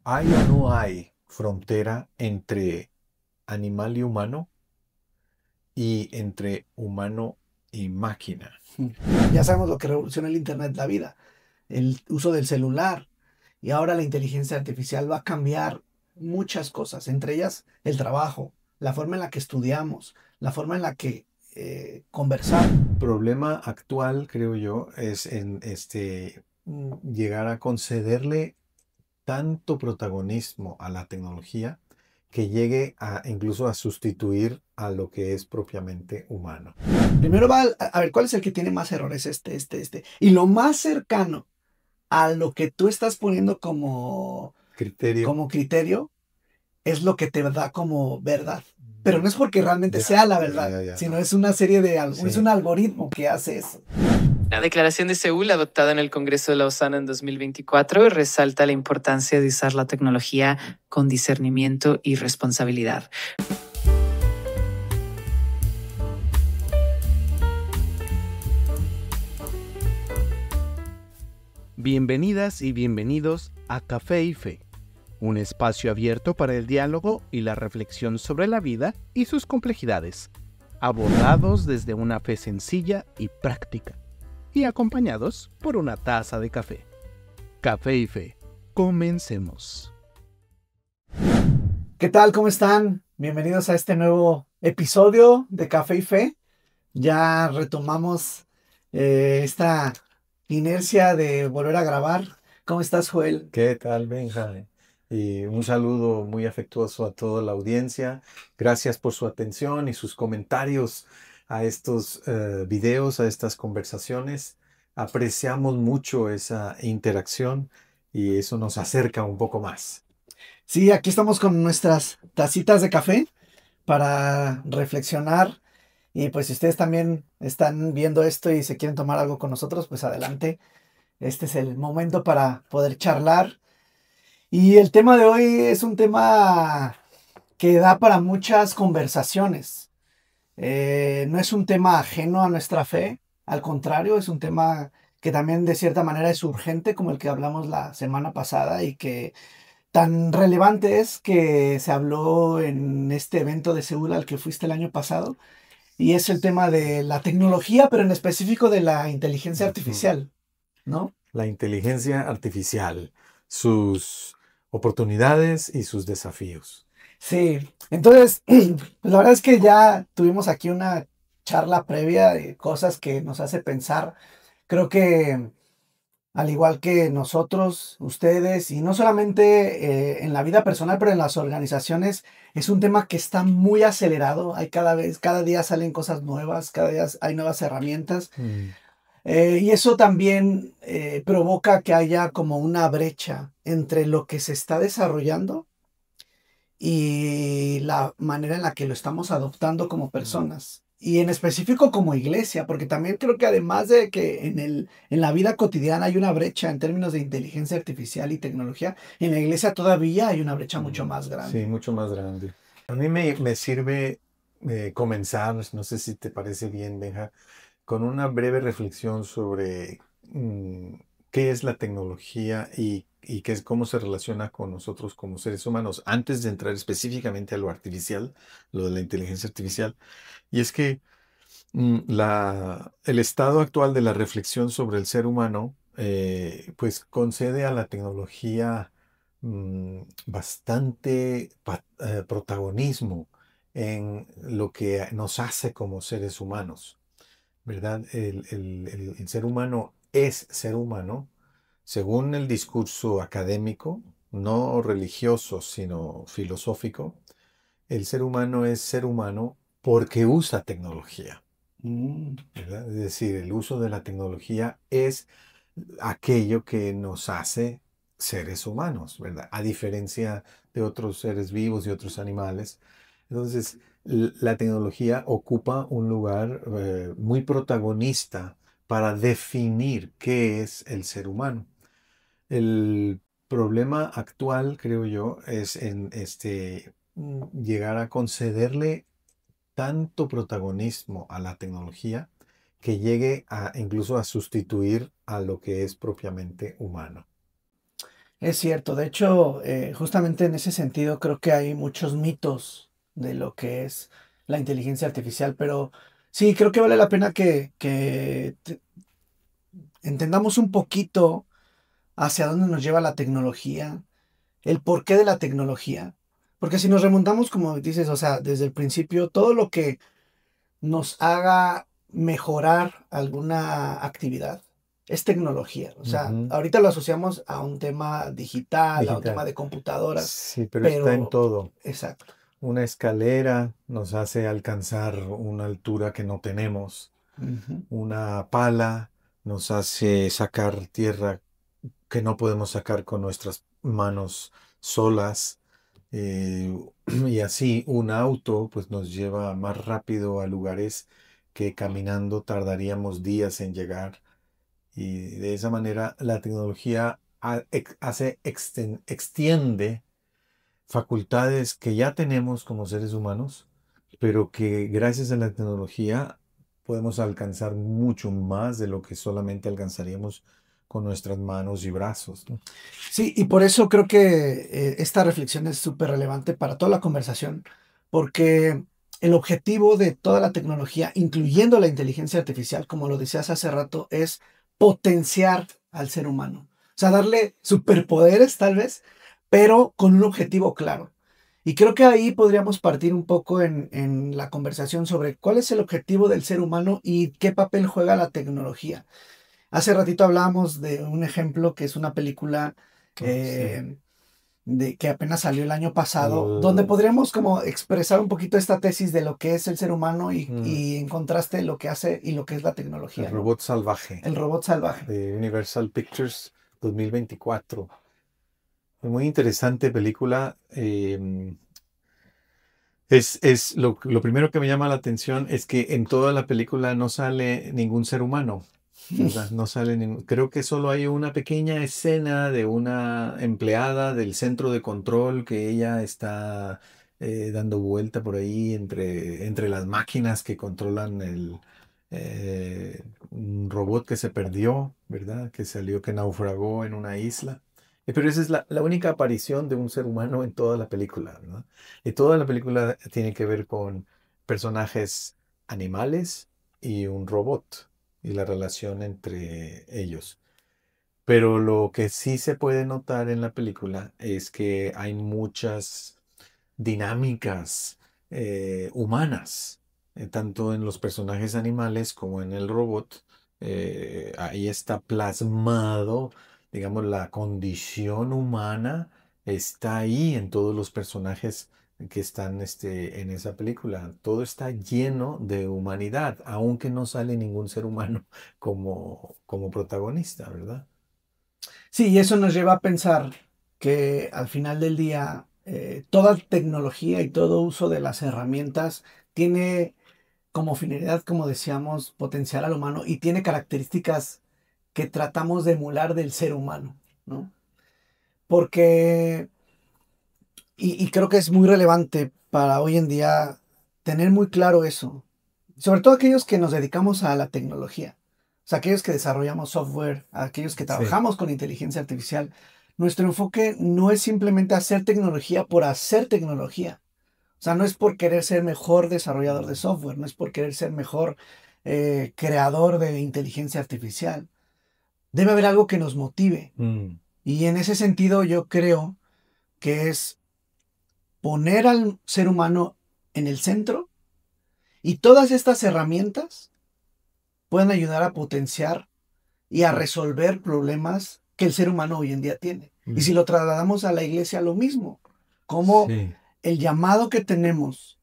¿Hay o no hay frontera entre animal y humano y entre humano y máquina? Ya sabemos lo que revoluciona el Internet la vida, el uso del celular y ahora la inteligencia artificial va a cambiar muchas cosas, entre ellas el trabajo, la forma en la que estudiamos, la forma en la que conversamos. El problema actual, creo yo, es en llegar a concederle tanto protagonismo a la tecnología que llegue a incluso a sustituir a lo que es propiamente humano. Primero va a ver cuál es el que tiene más errores, este. Y lo más cercano a lo que tú estás poniendo Criterio. como criterio es lo que te da como verdad. Pero no es porque realmente Ya, sea la ya, verdad, ya, ya, sino no. es una serie de es Sí. un algoritmo que hace eso. La Declaración de Seúl, adoptada en el Congreso de Lausana en 2024, resalta la importancia de usar la tecnología con discernimiento y responsabilidad. Bienvenidas y bienvenidos a Café y Fe, un espacio abierto para el diálogo y la reflexión sobre la vida y sus complejidades, abordados desde una fe sencilla y práctica, y acompañados por una taza de café. Café y Fe, comencemos. ¿Qué tal? ¿Cómo están? Bienvenidos a este nuevo episodio de Café y Fe. Ya retomamos esta inercia de volver a grabar. ¿Cómo estás, Joel? ¿Qué tal, Benja? Y un saludo muy afectuoso a toda la audiencia. Gracias por su atención y sus comentarios a estos videos, a estas conversaciones. Apreciamos mucho esa interacción y eso nos acerca un poco más. Sí, aquí estamos con nuestras tacitas de café para reflexionar. Y pues si ustedes también están viendo esto y se quieren tomar algo con nosotros, pues adelante. Este es el momento para poder charlar. Y el tema de hoy es un tema que da para muchas conversaciones. No es un tema ajeno a nuestra fe, al contrario, es un tema que también de cierta manera es urgente, como el que hablamos la semana pasada y que tan relevante es que se habló en este evento de Seúl al que fuiste el año pasado, y es el tema de la tecnología, pero en específico de la inteligencia Ujú. artificial, ¿no? La inteligencia artificial, sus oportunidades y sus desafíos. Sí, entonces, pues la verdad es que ya tuvimos aquí una charla previa de cosas que nos hace pensar. Creo que al igual que nosotros, ustedes, y no solamente en la vida personal, pero en las organizaciones, es un tema que está muy acelerado. Hay cada día salen cosas nuevas, cada día hay nuevas herramientas. Mm. Y eso también provoca que haya como una brecha entre lo que se está desarrollando y la manera en la que lo estamos adoptando como personas. Y en específico como iglesia, porque también creo que además de que en la vida cotidiana hay una brecha en términos de inteligencia artificial y tecnología, en la iglesia todavía hay una brecha mucho más Sí, grande. mucho más grande. A mí me sirve comenzar, no sé si te parece bien, Benja, con una breve reflexión sobre qué es la tecnología y qué es, cómo se relaciona con nosotros como seres humanos, antes de entrar específicamente a lo artificial, lo de la inteligencia artificial. Y es que el estado actual de la reflexión sobre el ser humano, pues concede a la tecnología bastante protagonismo en lo que nos hace como seres humanos, ¿verdad? El ser humano es ser humano según el discurso académico, no religioso, sino filosófico. El ser humano es ser humano porque usa tecnología. Mm. ¿Verdad? Es decir, el uso de la tecnología es aquello que nos hace seres humanos, ¿verdad? A diferencia de otros seres vivos y otros animales. Entonces, la tecnología ocupa un lugar muy protagonista para definir qué es el ser humano. El problema actual, creo yo, es en llegar a concederle tanto protagonismo a la tecnología que llegue a incluso a sustituir a lo que es propiamente humano. Es cierto, de hecho, justamente en ese sentido creo que hay muchos mitos de lo que es la inteligencia artificial, pero sí, creo que vale la pena que entendamos un poquito hacia dónde nos lleva la tecnología, el porqué de la tecnología, porque si nos remontamos, como dices, o sea, desde el principio, todo lo que nos haga mejorar alguna actividad es tecnología. O sea, Ujú. ahorita lo asociamos a un tema digital, a un tema Digital. de computadoras, Sí, pero está en pero todo. exacto. Una escalera nos hace alcanzar una altura que no tenemos. Ujú. Una pala nos hace sacar tierra que no podemos sacar con nuestras manos solas. eh, y así un auto pues nos lleva más rápido a lugares que caminando tardaríamos días en llegar. Y de esa manera la tecnología extiende facultades que ya tenemos como seres humanos, pero que gracias a la tecnología podemos alcanzar mucho más de lo que solamente alcanzaríamos con nuestras manos y brazos, ¿no? Sí, y por eso creo que esta reflexión es súper relevante para toda la conversación, porque el objetivo de toda la tecnología, incluyendo la inteligencia artificial, como lo decías hace rato, es potenciar al ser humano. O sea, darle superpoderes tal vez, pero con un objetivo claro. Y creo que ahí podríamos partir un poco en la conversación sobre cuál es el objetivo del ser humano y qué papel juega la tecnología. Hace ratito hablábamos de un ejemplo que es una película Oh, sí. que apenas salió el año pasado, donde El, podríamos como expresar un poquito esta tesis de lo que es el ser humano mm, y en contraste lo que hace y lo que es la el tecnología, ¿no? robot salvaje El robot salvaje. de Universal Pictures 2024. Muy interesante película. Es lo primero que me llama la atención es que en toda la película no sale ningún ser humano, ¿verdad? No sale ningún. Creo que solo hay una pequeña escena de una empleada del centro de control que ella está dando vuelta por ahí entre las máquinas que controlan un robot que se perdió, ¿verdad? Que salió, que naufragó en una isla. Pero esa es la única aparición de un ser humano en toda la película, ¿verdad? Y toda la película tiene que ver con personajes animales y un robot y la relación entre ellos. Pero lo que sí se puede notar en la película es que hay muchas dinámicas humanas, tanto en los personajes animales como en el robot. Ahí está plasmado, digamos, la condición humana está ahí en todos los personajes que están en esa película. Todo está lleno de humanidad, aunque no sale ningún ser humano como protagonista, ¿verdad? Sí, y eso nos lleva a pensar que al final del día toda tecnología y todo uso de las herramientas tiene como finalidad, como decíamos, potenciar al humano y tiene características que tratamos de emular del ser humano, ¿no? Porque, y creo que es muy relevante para hoy en día tener muy claro eso, sobre todo aquellos que nos dedicamos a la tecnología, o sea, aquellos que desarrollamos software, aquellos que Sí. trabajamos con inteligencia artificial, nuestro enfoque no es simplemente hacer tecnología por hacer tecnología. O sea, no es por querer ser mejor desarrollador de software, no es por querer ser mejor creador de inteligencia artificial. Debe haber algo que nos motive. Mm, Y en ese sentido yo creo que es poner al ser humano en el centro y todas estas herramientas pueden ayudar a potenciar y a resolver problemas que el ser humano hoy en día tiene. Y si mm, lo trasladamos a la iglesia, lo mismo. Como sí. el llamado que tenemos,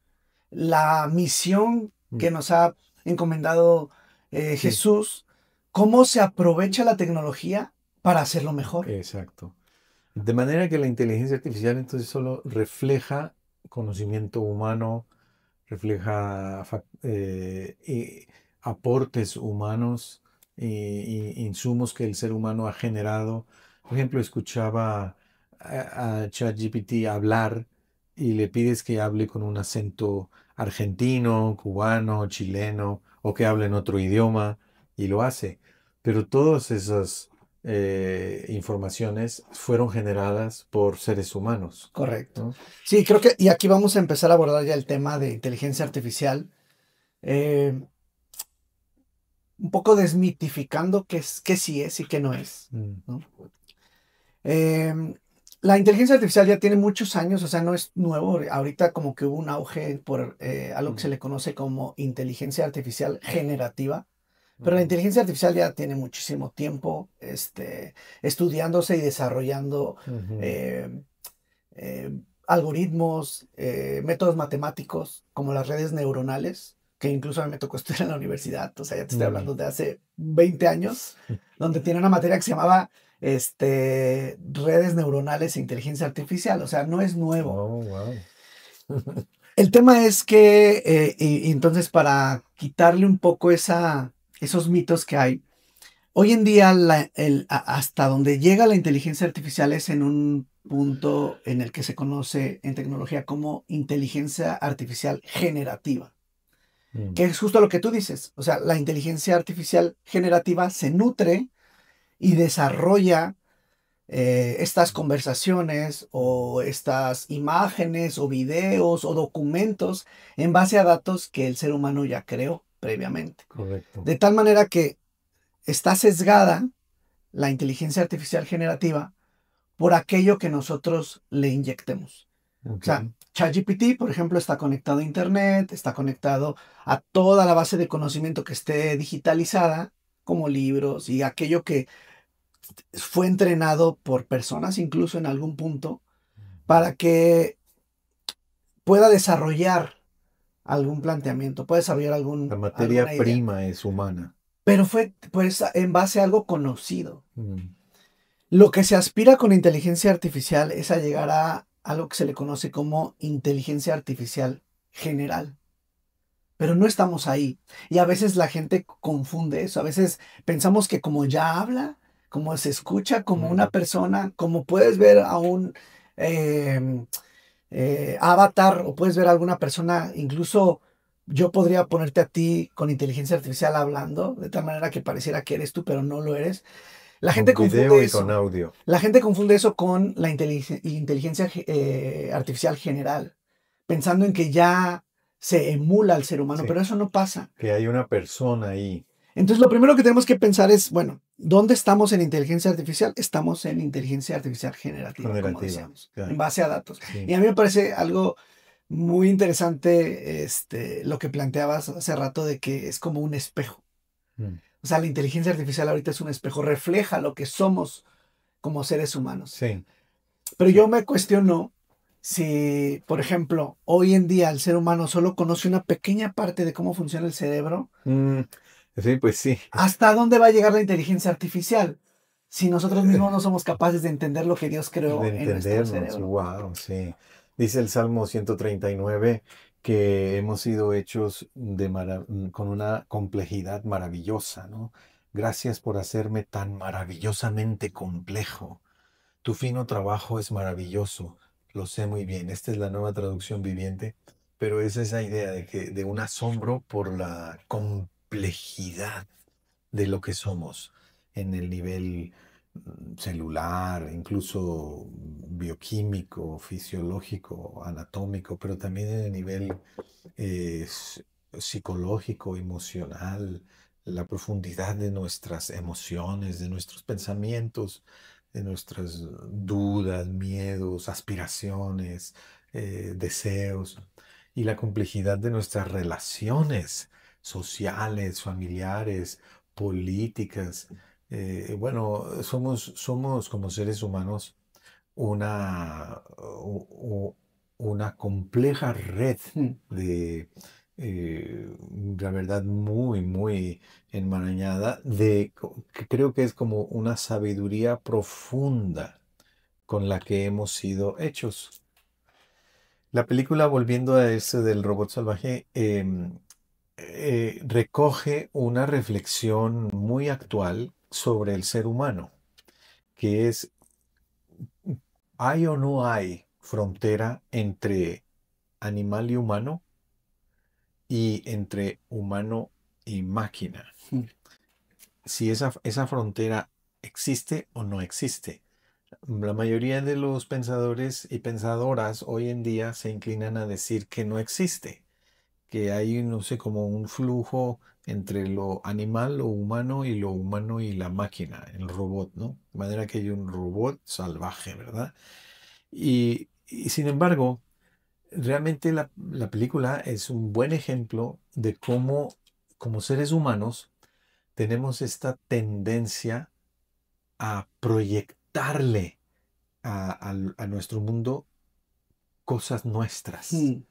la misión Mm, que nos ha encomendado sí. Jesús, cómo se aprovecha la tecnología para hacerlo mejor. Exacto. De manera que la inteligencia artificial entonces solo refleja conocimiento humano, refleja aportes humanos y insumos que el ser humano ha generado. Por ejemplo, escuchaba a ChatGPT hablar y le pides que hable con un acento argentino, cubano, chileno o que hable en otro idioma y lo hace. Pero todos esos informaciones fueron generadas por seres humanos, Correcto. ¿no? Sí, creo que, y aquí vamos a empezar a abordar ya el tema de inteligencia artificial, eh, un poco desmitificando qué sí es y qué no es, Mm, ¿no? Eh, la inteligencia artificial ya tiene muchos años, o sea, no es nuevo. Ahorita como que hubo un auge por algo que se le conoce como inteligencia artificial generativa. Pero la ujú, inteligencia artificial ya tiene muchísimo tiempo estudiándose y desarrollando ujú, eh, eh, algoritmos, métodos matemáticos como las redes neuronales, que incluso a mí me tocó estudiar en la universidad, o sea, ya te estoy mm. hablando de hace 20 años, donde tiene una materia que se llamaba redes neuronales e inteligencia artificial, o sea, no es nuevo. Oh, wow. El tema es que, y entonces para quitarle un poco esos mitos que hay, hoy en día hasta donde llega la inteligencia artificial es en un punto en el que se conoce en tecnología como inteligencia artificial generativa, Mm, que es justo lo que tú dices. O sea, la inteligencia artificial generativa se nutre y desarrolla estas conversaciones o estas imágenes o videos o documentos en base a datos que el ser humano ya creó previamente. correcto. De tal manera que está sesgada la inteligencia artificial generativa por aquello que nosotros le inyectemos. O Ok. sea, ChatGPT, por ejemplo, está conectado a Internet, está conectado a toda la base de conocimiento que esté digitalizada, como libros y aquello que fue entrenado por personas, incluso en algún punto, para que pueda desarrollar algún planteamiento, pueda desarrollar La materia alguna idea. prima es humana. Pero fue pues en base a algo conocido. Mm, Lo que se aspira con inteligencia artificial es a llegar a algo que se le conoce como inteligencia artificial general. Pero no estamos ahí. Y a veces la gente confunde eso. A veces pensamos que como ya habla, como se escucha como una mm. persona, como puedes ver a un avatar o puedes ver a alguna persona, incluso yo podría ponerte a ti con inteligencia artificial hablando, de tal manera que pareciera que eres tú, pero no lo eres. La gente Con video confunde y con eso. audio. La gente confunde eso con la inteligencia artificial general, pensando en que ya se emula al ser humano, Sí, pero eso no pasa. que hay una persona ahí. Entonces, lo primero que tenemos que pensar es, bueno, ¿dónde estamos en inteligencia artificial? Estamos en inteligencia artificial generativa, como Generativa. decíamos, en Ya, base a datos. Y sí. a mí me parece algo muy interesante lo que planteabas hace rato de que es como un espejo. Mm, O sea, la inteligencia artificial ahorita es un espejo, refleja lo que somos como seres humanos. sí, Pero sí. yo me cuestiono si, por ejemplo, hoy en día el ser humano solo conoce una pequeña parte de cómo funciona el cerebro. Mm, sí, pues sí. ¿Hasta dónde va a llegar la inteligencia artificial si nosotros mismos no somos capaces de entender lo que Dios De creó en nuestro entendernos. cerebro? Wow, sí. Dice el Salmo 139 que hemos sido hechos con una complejidad maravillosa, ¿no? Gracias por hacerme tan maravillosamente complejo. Tu fino trabajo es maravilloso, lo sé muy bien. Esta es la nueva traducción viviente, pero es esa idea de un asombro por la complejidad de lo que somos en el nivel celular, incluso bioquímico, fisiológico, anatómico, pero también en el nivel psicológico, emocional, la profundidad de nuestras emociones, de nuestros pensamientos, de nuestras dudas, miedos, aspiraciones, deseos y la complejidad de nuestras relaciones sociales, familiares, políticas. Bueno, somos como seres humanos una, una compleja red Mm. de, la verdad, muy, muy enmarañada, que creo que es como una sabiduría profunda con la que hemos sido hechos. La película, volviendo a ese del robot salvaje, recoge una reflexión muy actual sobre el ser humano, que es, ¿hay o no hay frontera entre animal y humano y entre humano y máquina? Mm. Si esa frontera ¿existe o no existe? La mayoría de los pensadores y pensadoras hoy en día se inclinan a decir que no existe, que hay, no sé, como un flujo entre lo animal, lo humano y la máquina, el robot, ¿no? De manera que hay un robot salvaje, ¿verdad? Y sin embargo, realmente la película es un buen ejemplo de cómo, como seres humanos, tenemos esta tendencia a proyectarle a nuestro mundo cosas nuestras. Mm.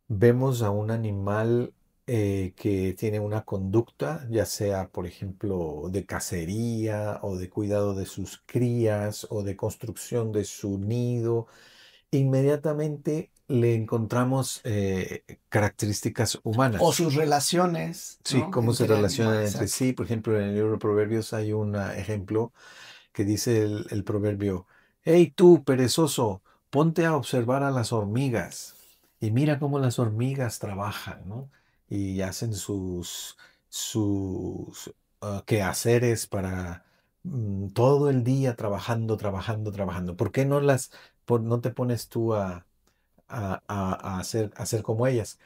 Vemos a un animal que tiene una conducta, ya sea, por ejemplo, de cacería o de cuidado de sus crías o de construcción de su nido. Inmediatamente le encontramos características O humanas. sus relaciones, Sí, ¿no? cómo se Entre relacionan animales, entre exacto. sí. Por ejemplo, en el libro de Proverbios hay un ejemplo que dice el proverbio: Hey tú, perezoso, ponte a observar a las hormigas y mira cómo las hormigas trabajan, ¿no? Y hacen sus quehaceres para todo el día trabajando, trabajando, trabajando. ¿Por qué no te pones tú a hacer como ellas?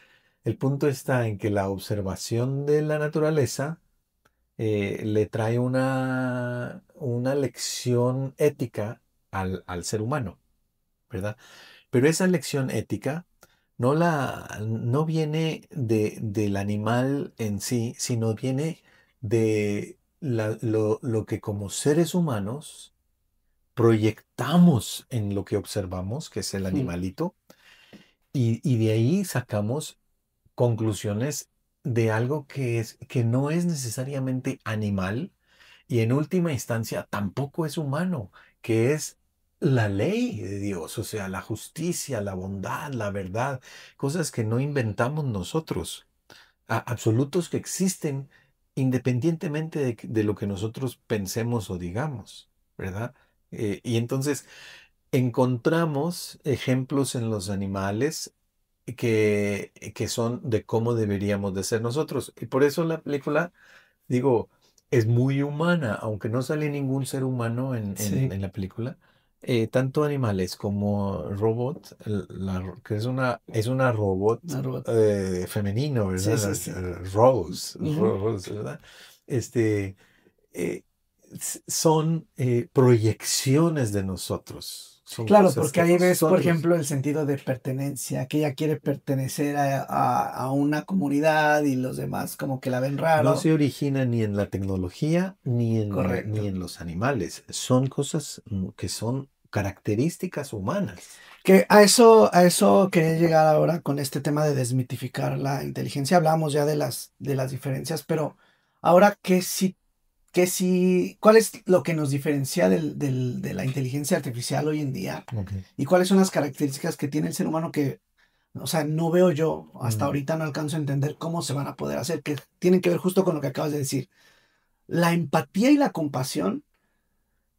El punto está en que la observación de la naturaleza le trae una lección ética al ser humano, ¿verdad? Pero esa lección ética no viene del animal en sí, sino viene de lo que como seres humanos proyectamos en lo que observamos, que es el Mm. animalito, y de ahí sacamos conclusiones de algo que no es necesariamente animal y en última instancia tampoco es humano, que es la ley de Dios, o sea, la justicia, la bondad, la verdad, cosas que no inventamos nosotros, absolutos que existen independientemente de lo que nosotros pensemos o digamos, ¿verdad? Y entonces encontramos ejemplos en los animales que son de cómo deberíamos de ser nosotros. Y por eso la película, digo, es muy humana, aunque no sale ningún ser humano en, en- Sí, en la película. Tanto animales como robot, que es una robot una robot. femenino, Sí, ¿verdad? sí, sí. Rose, Ujú. Rose, ¿verdad? Este, eh, son proyecciones de nosotros. Son Claro, cosas porque que ahí ves, por nosotros. ejemplo, el sentido de pertenencia, que ella quiere pertenecer a una comunidad y los demás como que la ven No raro. se origina ni en la tecnología ni Correcto. en los animales. Son cosas que son características humanas. Que a eso quería llegar ahora con este tema de desmitificar la inteligencia. Hablamos ya de las diferencias, pero ahora ¿cuál es lo que nos diferencia de la inteligencia artificial hoy en día? Ok. ¿Y cuáles son las características que tiene el ser humano que, o sea, no veo yo, hasta Mm, ahorita no alcanzo a entender cómo se van a poder hacer, que tienen que ver justo con lo que acabas de decir? La empatía y la compasión,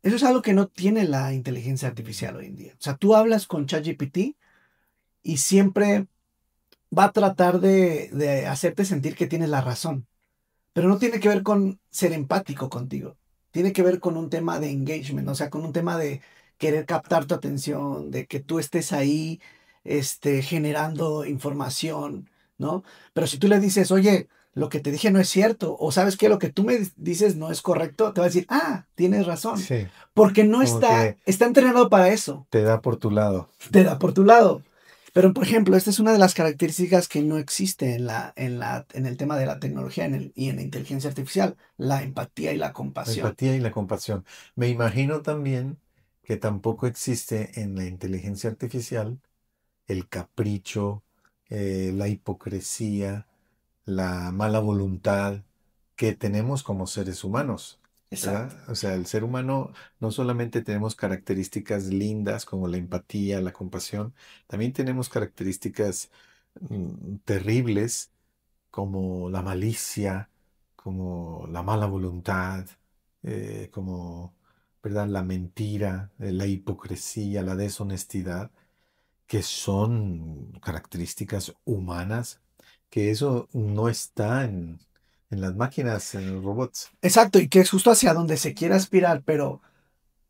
eso es algo que no tiene la inteligencia artificial hoy en día. O sea, tú hablas con ChatGPT y siempre va a tratar de hacerte sentir que tienes la razón, pero no tiene que ver con ser empático contigo. Tiene que ver con un tema de engagement, o sea, con un tema de querer captar tu atención, de que tú estés ahí, generando información, ¿no? Pero si tú le dices, oye, lo que te dije no es cierto, o sabes que lo que tú me dices no es correcto, te va a decir, ah, tienes razón, sí, porque no como que está entrenado para eso, te da por tu lado. te da por tu lado. Pero, por ejemplo, esta es una de las características que no existe en el tema de la tecnología y en la inteligencia artificial, la empatía y la La compasión. empatía y la compasión. Me imagino también que tampoco existe en la inteligencia artificial el capricho, la hipocresía, la mala voluntad que tenemos como seres humanos, Exacto. ¿verdad? O sea, el ser humano no solamente tenemos características lindas como la empatía, la compasión, también tenemos características terribles como la malicia, como la mala voluntad, como, ¿verdad? La mentira, la hipocresía, la deshonestidad, que son características humanas, que eso no está en las máquinas, en los robots. Exacto, y que es justo hacia donde se quiere aspirar, pero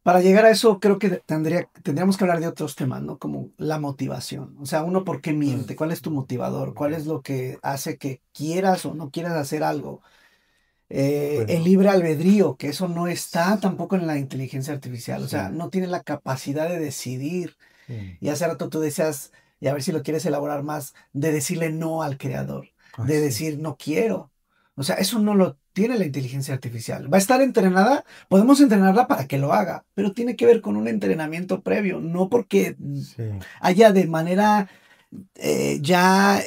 para llegar a eso creo que tendríamos que hablar de otros temas, ¿no? Como la motivación. O sea, uno, ¿por qué miente? ¿Cuál es tu motivador? ¿Cuál es lo que hace que quieras o no quieras hacer algo? El Bueno, libre albedrío, que eso no está tampoco en la inteligencia artificial. O sea, sí. no tiene la capacidad de decidir. Mm, Y hace rato tú decías, y a ver si lo quieres elaborar más, de decirle no al creador, de así es. decir no quiero. O sea, eso no lo tiene la inteligencia artificial. Va a estar entrenada, podemos entrenarla para que lo haga, pero tiene que ver con un entrenamiento previo, no porque Sí, haya de manera ya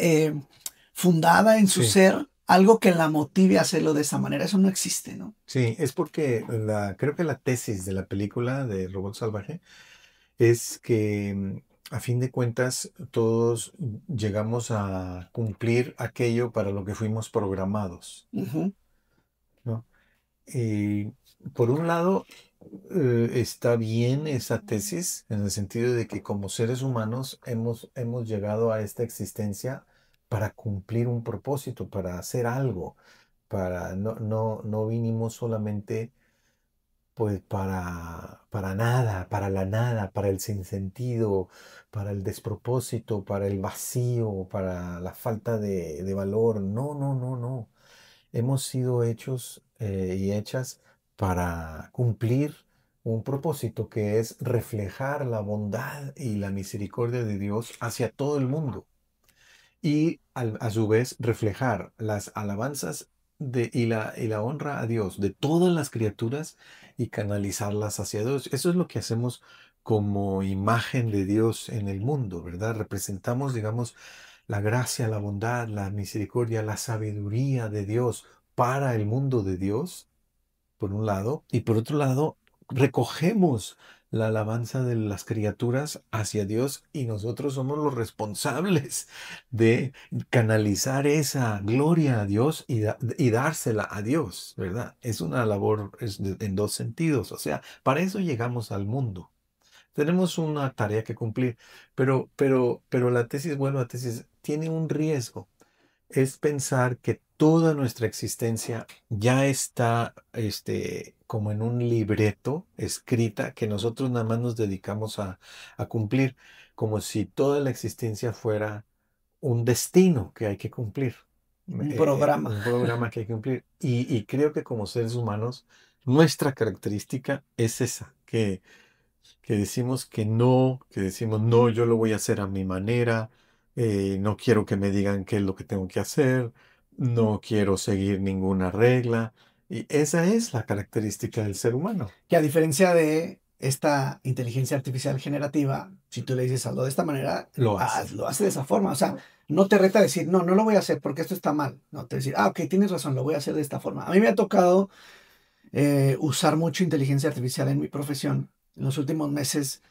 fundada en su sí, ser algo que la motive a hacerlo de esa manera. Eso no existe, ¿no? sí. Es porque creo que la tesis de la película de Robot Salvaje es que a fin de cuentas todos llegamos a cumplir aquello para lo que fuimos programados, Ujú, ¿no? Y por un lado, está bien esa tesis en el sentido de que como seres humanos hemos llegado a esta existencia para cumplir un propósito, para hacer algo, no vinimos solamente pues para nada, para la nada, para el sinsentido, para el despropósito, para el vacío, para la falta de valor. No, no, no, no. Hemos sido hechos y hechas para cumplir un propósito que es reflejar la bondad y la misericordia de Dios hacia todo el mundo y a su vez reflejar las alabanzas y la honra a Dios de todas las criaturas y canalizarlas hacia Dios. Eso es lo que hacemos como imagen de Dios en el mundo, ¿verdad? Representamos, digamos, la gracia, la bondad, la misericordia, la sabiduría de Dios para el mundo de Dios por un lado, y por otro lado, recogemos la alabanza de las criaturas hacia Dios y nosotros somos los responsables de canalizar esa gloria a Dios y dársela a Dios, ¿verdad? Es una labor en dos sentidos, o sea, para eso llegamos al mundo. Tenemos una tarea que cumplir, pero la tesis, bueno, la tesis tiene un riesgo es pensar que toda nuestra existencia ya está como en un libreto escrita que nosotros nada más nos dedicamos a cumplir, como si toda la existencia fuera un destino que hay que cumplir, un programa. un programa que hay que cumplir. Y creo que como seres humanos, nuestra característica es esa, que decimos que decimos, no, yo lo voy a hacer a mi manera, no quiero que me digan qué es lo que tengo que hacer, no quiero seguir ninguna regla. Y esa es la característica del ser humano. Que a diferencia de esta inteligencia artificial generativa, si tú le dices algo de esta manera, Lo hace. lo hace de esa forma. O sea, no te reta a decir, no, no lo voy a hacer porque esto está mal. No, te decir, ok, tienes razón, lo voy a hacer de esta forma. A mí me ha tocado usar mucho inteligencia artificial en mi profesión. En los últimos meses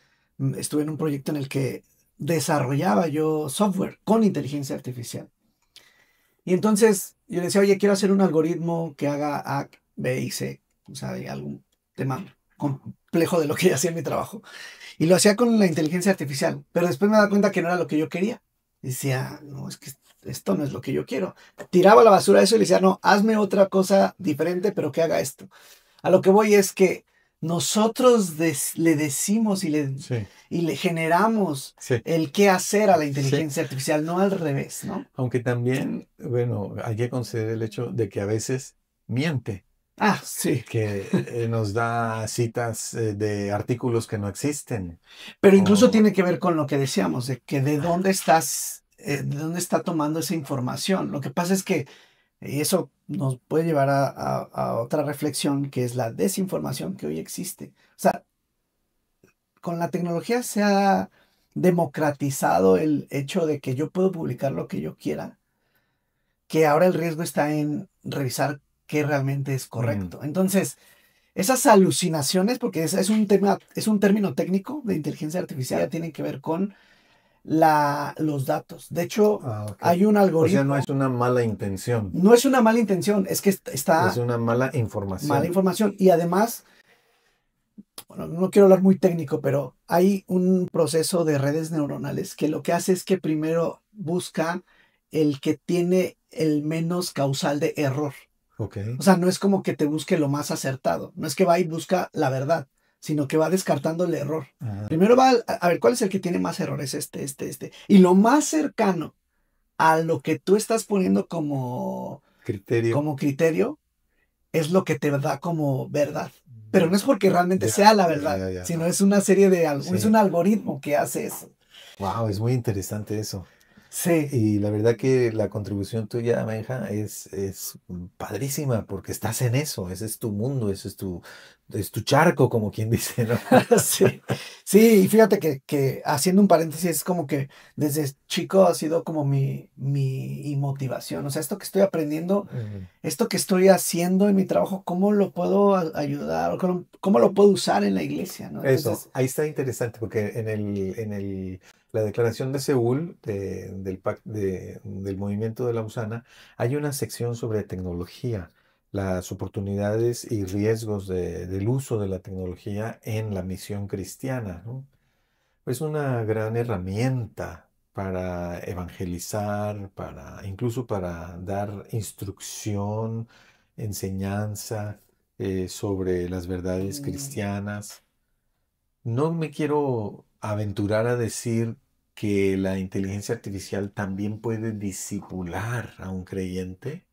estuve en un proyecto en el que desarrollaba yo software con inteligencia artificial. Y entonces yo le decía, oye, quiero hacer un algoritmo que haga A, B y C. O sea, hay algún tema complejo de lo que yo hacía en mi trabajo. Y lo hacía con la inteligencia artificial. Pero después me daba cuenta que no era lo que yo quería. Y decía, no, es que esto no es lo que yo quiero. Tiraba a la basura eso y le decía, no, hazme otra cosa diferente, pero que haga esto. A lo que voy es que nosotros le decimos Sí, y le generamos sí, el qué hacer a la sí. inteligencia artificial, no al revés, ¿no? Aunque también, bueno, hay que considerar el hecho de que a veces miente, Ah, sí. que nos da citas de artículos que no existen. Pero incluso O, tiene que ver con lo que decíamos, de que de dónde estás, de dónde está tomando esa información. Lo que pasa es que y eso nos puede llevar a otra reflexión, que es la desinformación que hoy existe. O sea, con la tecnología se ha democratizado el hecho de que yo puedo publicar lo que yo quiera, que ahora el riesgo está en revisar qué realmente es mm, correcto. Entonces, esas alucinaciones, porque es un tema, es un término técnico de inteligencia artificial, ya tienen que ver con los datos. De hecho, ok. hay un O sea, no algoritmo, es una mala intención, no es una mala intención, es que es está una mala mala información. información. Y además, bueno, no quiero hablar muy técnico, pero hay un proceso de redes neuronales que lo que hace es que primero busca el que tiene el menos causal de error. Ok. O sea, no es como que te busque lo más acertado, no es que va y busca la verdad, sino que va descartando el error. Ajá. Primero va a ver cuál es el que tiene más errores, y lo más cercano a lo que tú estás poniendo Criterio. como criterio es lo que te da como verdad. Pero no es porque realmente Ya, sea la ya, verdad, ya, ya, sino no. es una serie de es Sí. un algoritmo que hace eso. Wow, es muy interesante eso. Sí, Y la verdad que la contribución tuya, Benja, es padrísima porque estás en eso, ese es tu mundo, ese es tu charco, como quien dice, ¿no? sí, sí, y fíjate que haciendo un paréntesis, es como que desde chico ha sido como mi motivación. O sea, esto que estoy aprendiendo, Mm. esto que estoy haciendo en mi trabajo, ¿cómo lo puedo ayudar? ¿Cómo lo puedo usar en la iglesia? ¿No? Eso, Entonces, ahí está interesante porque la declaración de Seúl del movimiento de Lausana hay una sección sobre tecnología, las oportunidades y riesgos del uso de la tecnología en la misión cristiana, ¿no? Es una gran herramienta para evangelizar, incluso para dar instrucción, enseñanza sobre las verdades mm, cristianas. No me quiero aventurar a decir que la inteligencia artificial también puede disipular a un creyente,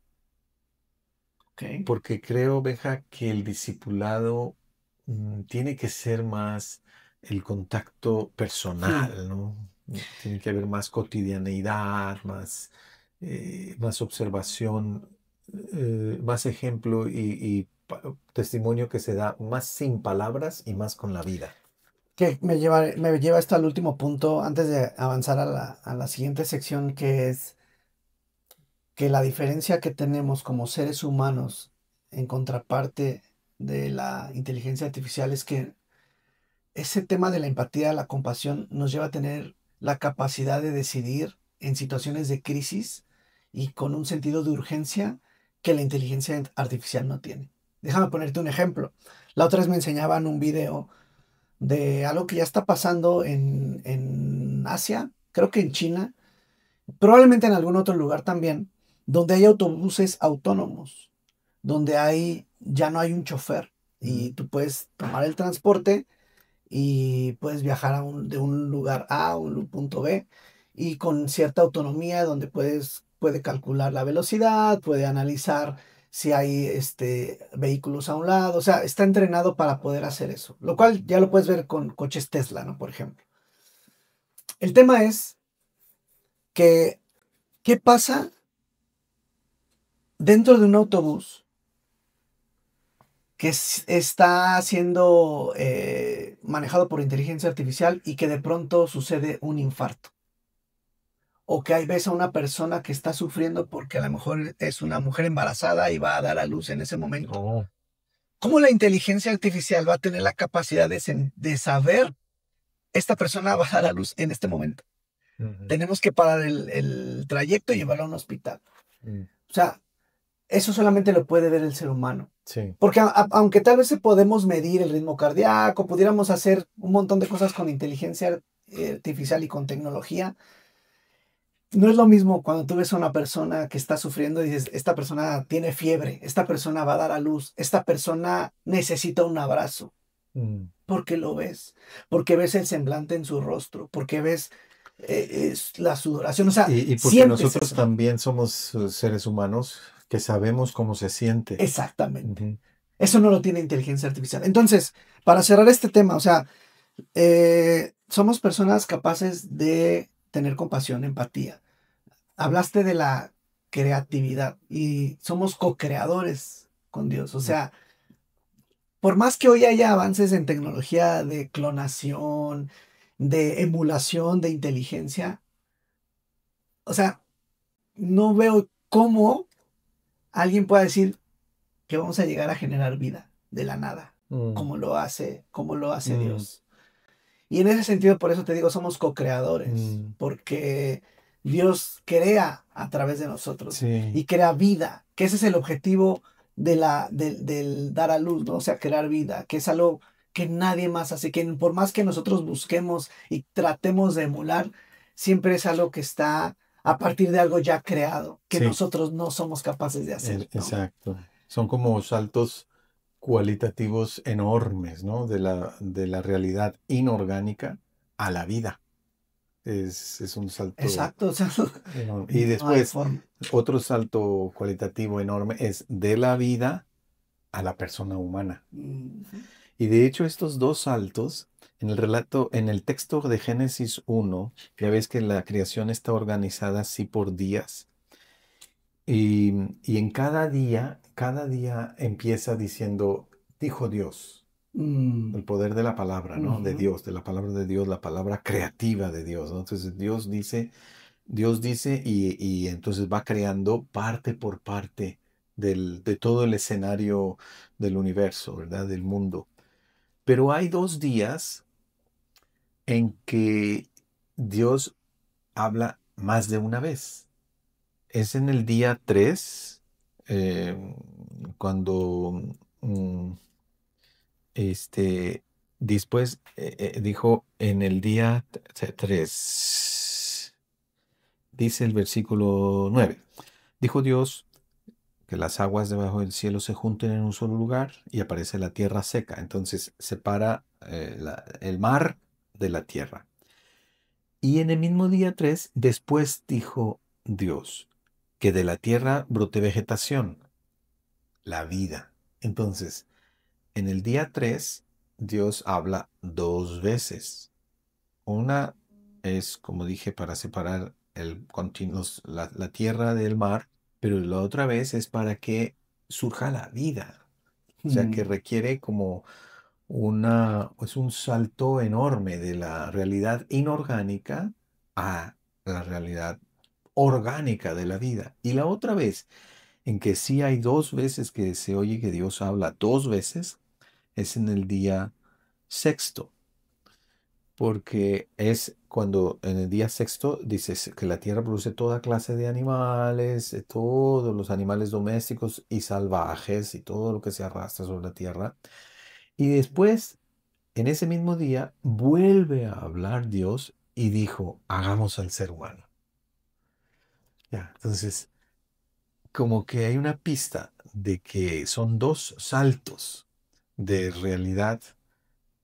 ok. porque creo, Benja, que el discipulado tiene que ser más el contacto Hmm. personal, ¿no? Tiene que haber más cotidianeidad, más observación, más ejemplo y testimonio que se da más sin palabras y más con la vida. Que me lleva esto al último punto antes de avanzar a la siguiente sección, que es que la diferencia que tenemos como seres humanos en contraparte de la inteligencia artificial es que ese tema de la empatía, la compasión, nos lleva a tener la capacidad de decidir en situaciones de crisis y con un sentido de urgencia que la inteligencia artificial no tiene. Déjame ponerte un ejemplo. La otra vez me enseñaban un video de algo que ya está pasando en Asia, creo que en China, probablemente en algún otro lugar también, donde hay autobuses autónomos, donde ya no hay un chofer y tú puedes tomar el transporte y puedes viajar de un lugar A a un punto B y con cierta autonomía donde puede calcular la velocidad, puede analizar si hay vehículos a un lado, o sea, está entrenado para poder hacer eso, lo cual ya lo puedes ver con coches Tesla, ¿no? Por ejemplo. El tema es que, ¿qué pasa dentro de un autobús que está siendo manejado por inteligencia artificial y que de pronto sucede un infarto? O que ahí ves a una persona que está sufriendo porque a lo mejor es una mujer embarazada y va a dar a luz en ese momento. Oh. ¿Cómo la inteligencia artificial va a tener la capacidad de saber esta persona va a dar a luz en este momento? Ujú. Tenemos que parar el trayecto y llevarlo a un hospital. Mm. O sea, eso solamente lo puede ver el ser humano. Sí. Porque aunque tal vez podemos medir el ritmo cardíaco, pudiéramos hacer un montón de cosas con inteligencia artificial y con tecnología, no es lo mismo cuando tú ves a una persona que está sufriendo y dices, esta persona tiene fiebre, esta persona va a dar a luz, esta persona necesita un abrazo. Mm. Porque lo ves, porque ves el semblante en su rostro, porque ves la sudoración, o sea, Y porque sientes nosotros eso. también somos seres humanos que sabemos cómo se siente. Exactamente. Ujú. Eso no lo tiene inteligencia artificial. Entonces, para cerrar este tema, o sea, somos personas capaces de tener compasión, empatía. Hablaste de la creatividad y somos co-creadores con Dios. O sea, por más que hoy haya avances en tecnología de clonación, de emulación, de inteligencia, o sea, no veo cómo alguien pueda decir que vamos a llegar a generar vida de la nada, Mm. como lo hace Mm. Dios. Y en ese sentido, por eso te digo, somos co-creadores, Mm. porque Dios crea a través de nosotros Sí. y crea vida, que ese es el objetivo del dar a luz, ¿no? O sea, crear vida, que es algo que nadie más hace, que por más que nosotros busquemos y tratemos de emular, siempre es algo que está a partir de algo ya creado, que Sí. nosotros no somos capaces de hacer, ¿no? Exacto. Son como saltos cualitativos enormes, ¿no? De la realidad inorgánica a la vida. Es un salto Exacto, o sea, enorme. Y no hay después, forma. otro salto cualitativo enorme es de la vida a la persona humana. Ujú. Y de hecho, estos dos saltos, en el relato, en el texto de Génesis 1, ya ves que la creación está organizada así por días. Y en cada día empieza diciendo, dijo Dios, Mm, el poder de la palabra, ¿no? De ujú. Dios, de la palabra de Dios, la palabra creativa de Dios, ¿no? Entonces Dios dice y entonces va creando parte por parte de todo el escenario del universo, ¿verdad? Del mundo. Pero hay 2 días en que Dios habla más de una vez. Es en el día 3, eh, cuando mm, este, después dijo en el día 3, dice el versículo 9, dijo Dios que las aguas debajo del cielo se junten en un solo lugar y aparece la tierra seca. Entonces separa el mar de la tierra. Y en el mismo día 3 después dijo Dios que de la tierra brote vegetación, la vida. Entonces, en el día 3 Dios habla 2 veces. Una es, como dije, para separar la tierra del mar, pero la otra vez es para que surja la vida. O sea, que Mm, requiere como es un salto enorme de la realidad inorgánica a la realidad orgánica de la vida. Y la otra vez, en que sí hay 2 veces que se oye que Dios habla 2 veces, es en el día sexto, porque es cuando en el día sexto dices que la tierra produce toda clase de animales, todos los animales domésticos y salvajes y todo lo que se arrastra sobre la tierra. Y después, en ese mismo día, vuelve a hablar Dios y dijo, hagamos al ser humano. Ya, entonces, como que hay una pista de que son 2 saltos de realidad.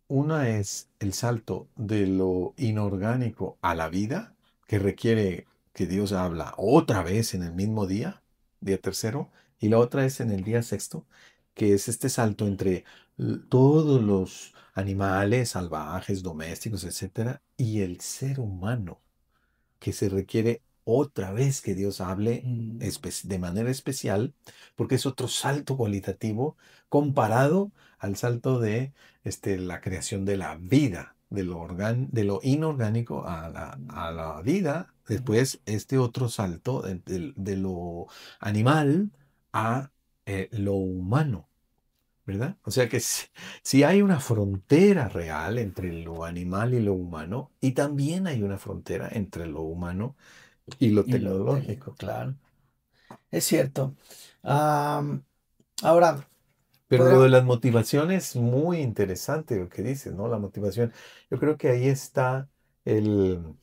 Una es el salto de lo inorgánico a la vida, que requiere que Dios habla otra vez en el mismo día tercero, y la otra es en el día sexto, que es este salto entre todos los animales salvajes, domésticos, etcétera, y el ser humano, que se requiere otra vez que Dios hable mm, de manera especial, porque es otro salto cualitativo comparado al salto de la creación de la vida, de lo inorgánico a la vida. Después, este otro salto de lo animal a lo humano. ¿Verdad? O sea que si hay una frontera real entre lo animal y lo humano, y también hay una frontera entre lo humano y lo y lo técnico, tecnológico. claro. Es cierto. Am, ahora, Pero lo de podríamos... las motivaciones es muy interesante lo que dices, ¿no? La motivación. Yo creo que ahí está el,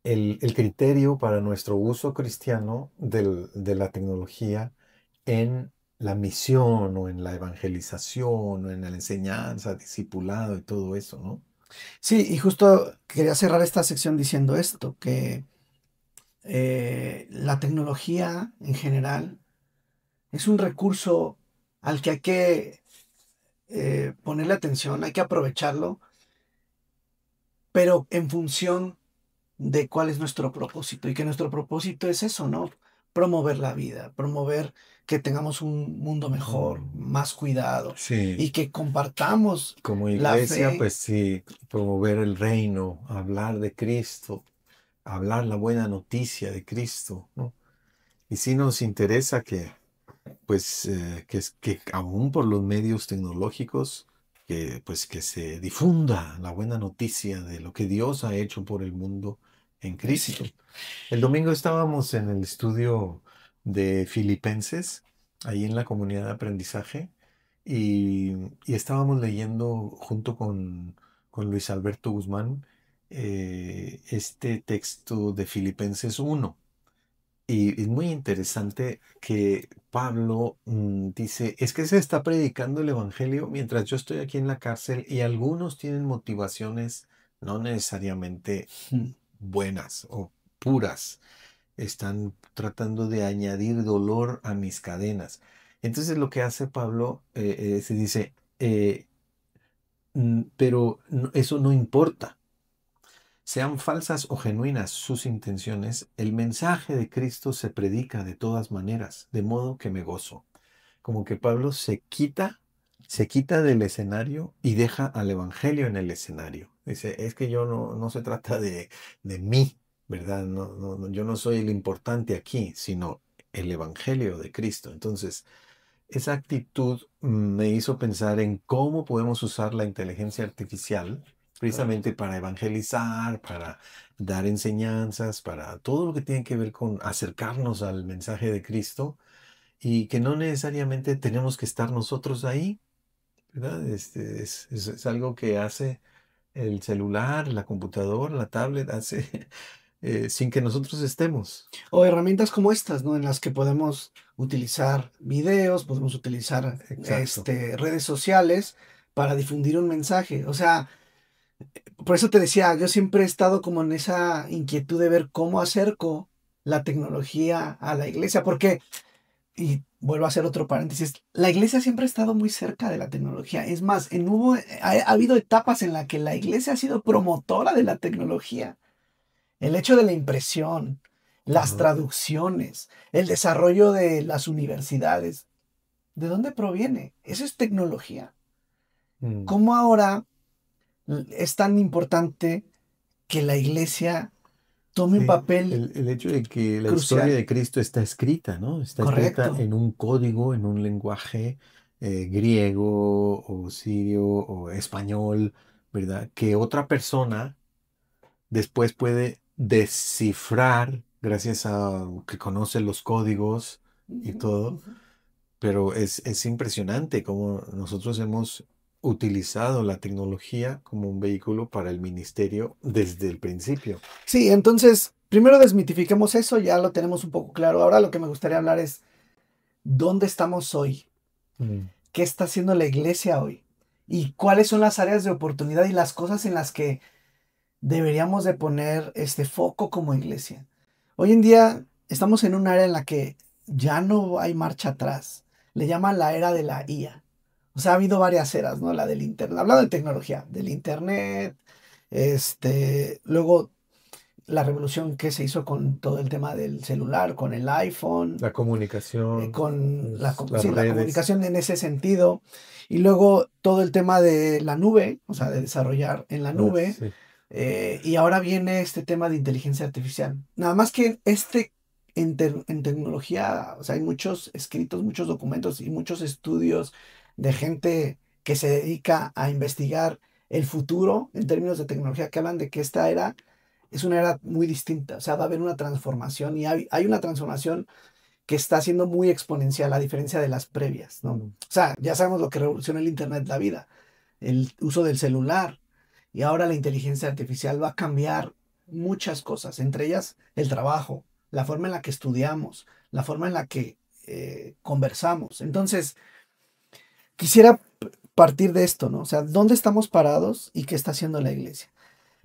el criterio para nuestro uso cristiano de la tecnología en la misión o en la evangelización o en la enseñanza, discipulado y todo eso, ¿no? Sí, y justo quería cerrar esta sección diciendo esto, que la tecnología en general es un recurso al que hay que ponerle atención, hay que aprovecharlo, pero en función de cuál es nuestro propósito y que nuestro propósito es eso, ¿no? Promover la vida, promover que tengamos un mundo mejor, Mm, más cuidado sí. y que compartamos Como la iglesia, fe. pues sí, promover el reino, hablar de Cristo, hablar la buena noticia de Cristo, ¿no? Y sí nos interesa que, pues, que aún por los medios tecnológicos, pues, que se difunda la buena noticia de lo que Dios ha hecho por el mundo en Es Cristo. cierto. El domingo estábamos en el estudio de Filipenses, ahí en la comunidad de aprendizaje, y, y estábamos leyendo junto con Luis Alberto Guzmán este texto de Filipenses 1. Y es muy interesante que Pablo dice, es que se está predicando el Evangelio mientras yo estoy aquí en la cárcel y algunos tienen motivaciones no necesariamente Mm. buenas o puras. Están tratando de añadir dolor a mis cadenas. Entonces lo que hace Pablo se dice, pero eso no importa. Sean falsas o genuinas sus intenciones, el mensaje de Cristo se predica de todas maneras, de modo que me gozo. Como que Pablo se quita del escenario y deja al Evangelio en el escenario. Dice, es que yo no se trata de mí, ¿verdad? Yo no soy el importante aquí, sino el Evangelio de Cristo. Entonces, esa actitud me hizo pensar en cómo podemos usar la inteligencia artificial precisamente para evangelizar, para dar enseñanzas, para todo lo que tiene que ver con acercarnos al mensaje de Cristo y que no necesariamente tenemos que estar nosotros ahí, ¿verdad? Es algo que hace el celular, la computadora, la tablet, hace sin que nosotros estemos. O herramientas como estas, ¿no? En las que podemos utilizar videos, podemos utilizar Exacto. redes sociales para difundir un mensaje. O sea, por eso te decía, yo siempre he estado como en esa inquietud de ver cómo acerco la tecnología a la iglesia, porque, y vuelvo a hacer otro paréntesis, la iglesia siempre ha estado muy cerca de la tecnología. Es más, ha habido etapas en las que la iglesia ha sido promotora de la tecnología. El hecho de la impresión, las Ajá. traducciones, el desarrollo de las universidades, ¿de dónde proviene? Eso es tecnología. Mm. ¿Cómo ahora es tan importante que la iglesia tome un Sí, papel el hecho de que la historia crucial? de Cristo está escrita, ¿no? Está escrita Correcto. en un código, en un lenguaje griego o sirio o español, ¿verdad? Que otra persona después puede descifrar gracias a que conoce los códigos y Ujú, todo. ujú. Pero es impresionante cómo nosotros hemos utilizado la tecnología como un vehículo para el ministerio desde el principio. Sí, entonces, primero desmitifiquemos eso, ya lo tenemos un poco claro. Ahora lo que me gustaría hablar es, ¿dónde estamos hoy? Mm. ¿Qué está haciendo la iglesia hoy? ¿Y cuáles son las áreas de oportunidad y las cosas en las que deberíamos de poner este foco como iglesia? Hoy en día estamos en un área en la que ya no hay marcha atrás. Le llaman la era de la IA. O sea, ha habido varias eras, ¿no? La del internet, hablando de tecnología, del internet, luego la revolución que se hizo con todo el tema del celular, con el iPhone, La comunicación, con las sí, la redes. comunicación en ese sentido, y luego todo el tema de la nube, o sea, de desarrollar en la nube, Sí. y ahora viene este tema de inteligencia artificial. Nada más que en tecnología, o sea, hay muchos escritos, muchos documentos y muchos estudios de gente que se dedica a investigar el futuro en términos de tecnología, que hablan de que esta era es una era muy distinta, o sea, va a haber una transformación y hay una transformación que está siendo muy exponencial a diferencia de las previas, ¿no? O Mm. sea, ya sabemos lo que revoluciona el Internet la vida, el uso del celular y ahora la inteligencia artificial va a cambiar muchas cosas, entre ellas el trabajo, la forma en la que estudiamos, la forma en la que conversamos. Entonces, quisiera partir de esto, ¿no? O sea, ¿dónde estamos parados y qué está haciendo la iglesia?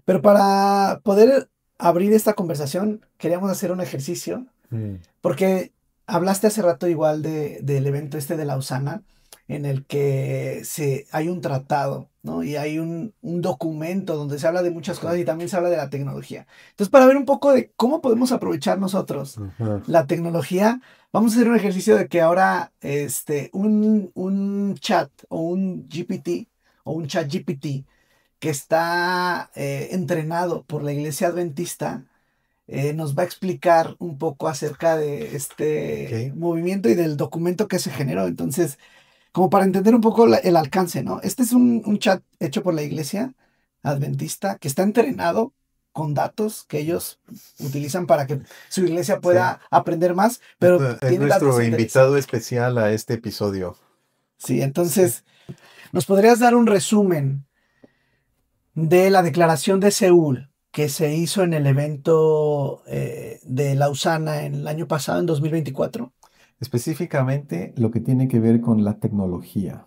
Pero para poder abrir esta conversación, queríamos hacer un ejercicio, Mm. porque hablaste hace rato igual del evento este de Lausana, en el que hay un tratado, ¿no? Y hay un documento donde se habla de muchas cosas y también se habla de la tecnología. Entonces, para ver un poco de cómo podemos aprovechar nosotros Ajá. la tecnología, vamos a hacer un ejercicio de que ahora un chat o un GPT o un chat GPT que está entrenado por la Iglesia Adventista, nos va a explicar un poco acerca de este Ok. movimiento y del documento que se generó. Entonces, como para entender un poco el alcance, ¿no? Este es un chat hecho por la Iglesia Adventista que está entrenado con datos que ellos utilizan para que su iglesia Sí. pueda aprender más, pero Es tiene datos nuestro interesantes. invitado especial a este episodio. Sí, Sí. entonces, ¿nos podrías dar un resumen de la declaración de Seúl? que se hizo en el evento de Lausana en el año pasado, en 2024? Específicamente lo que tiene que ver con la tecnología.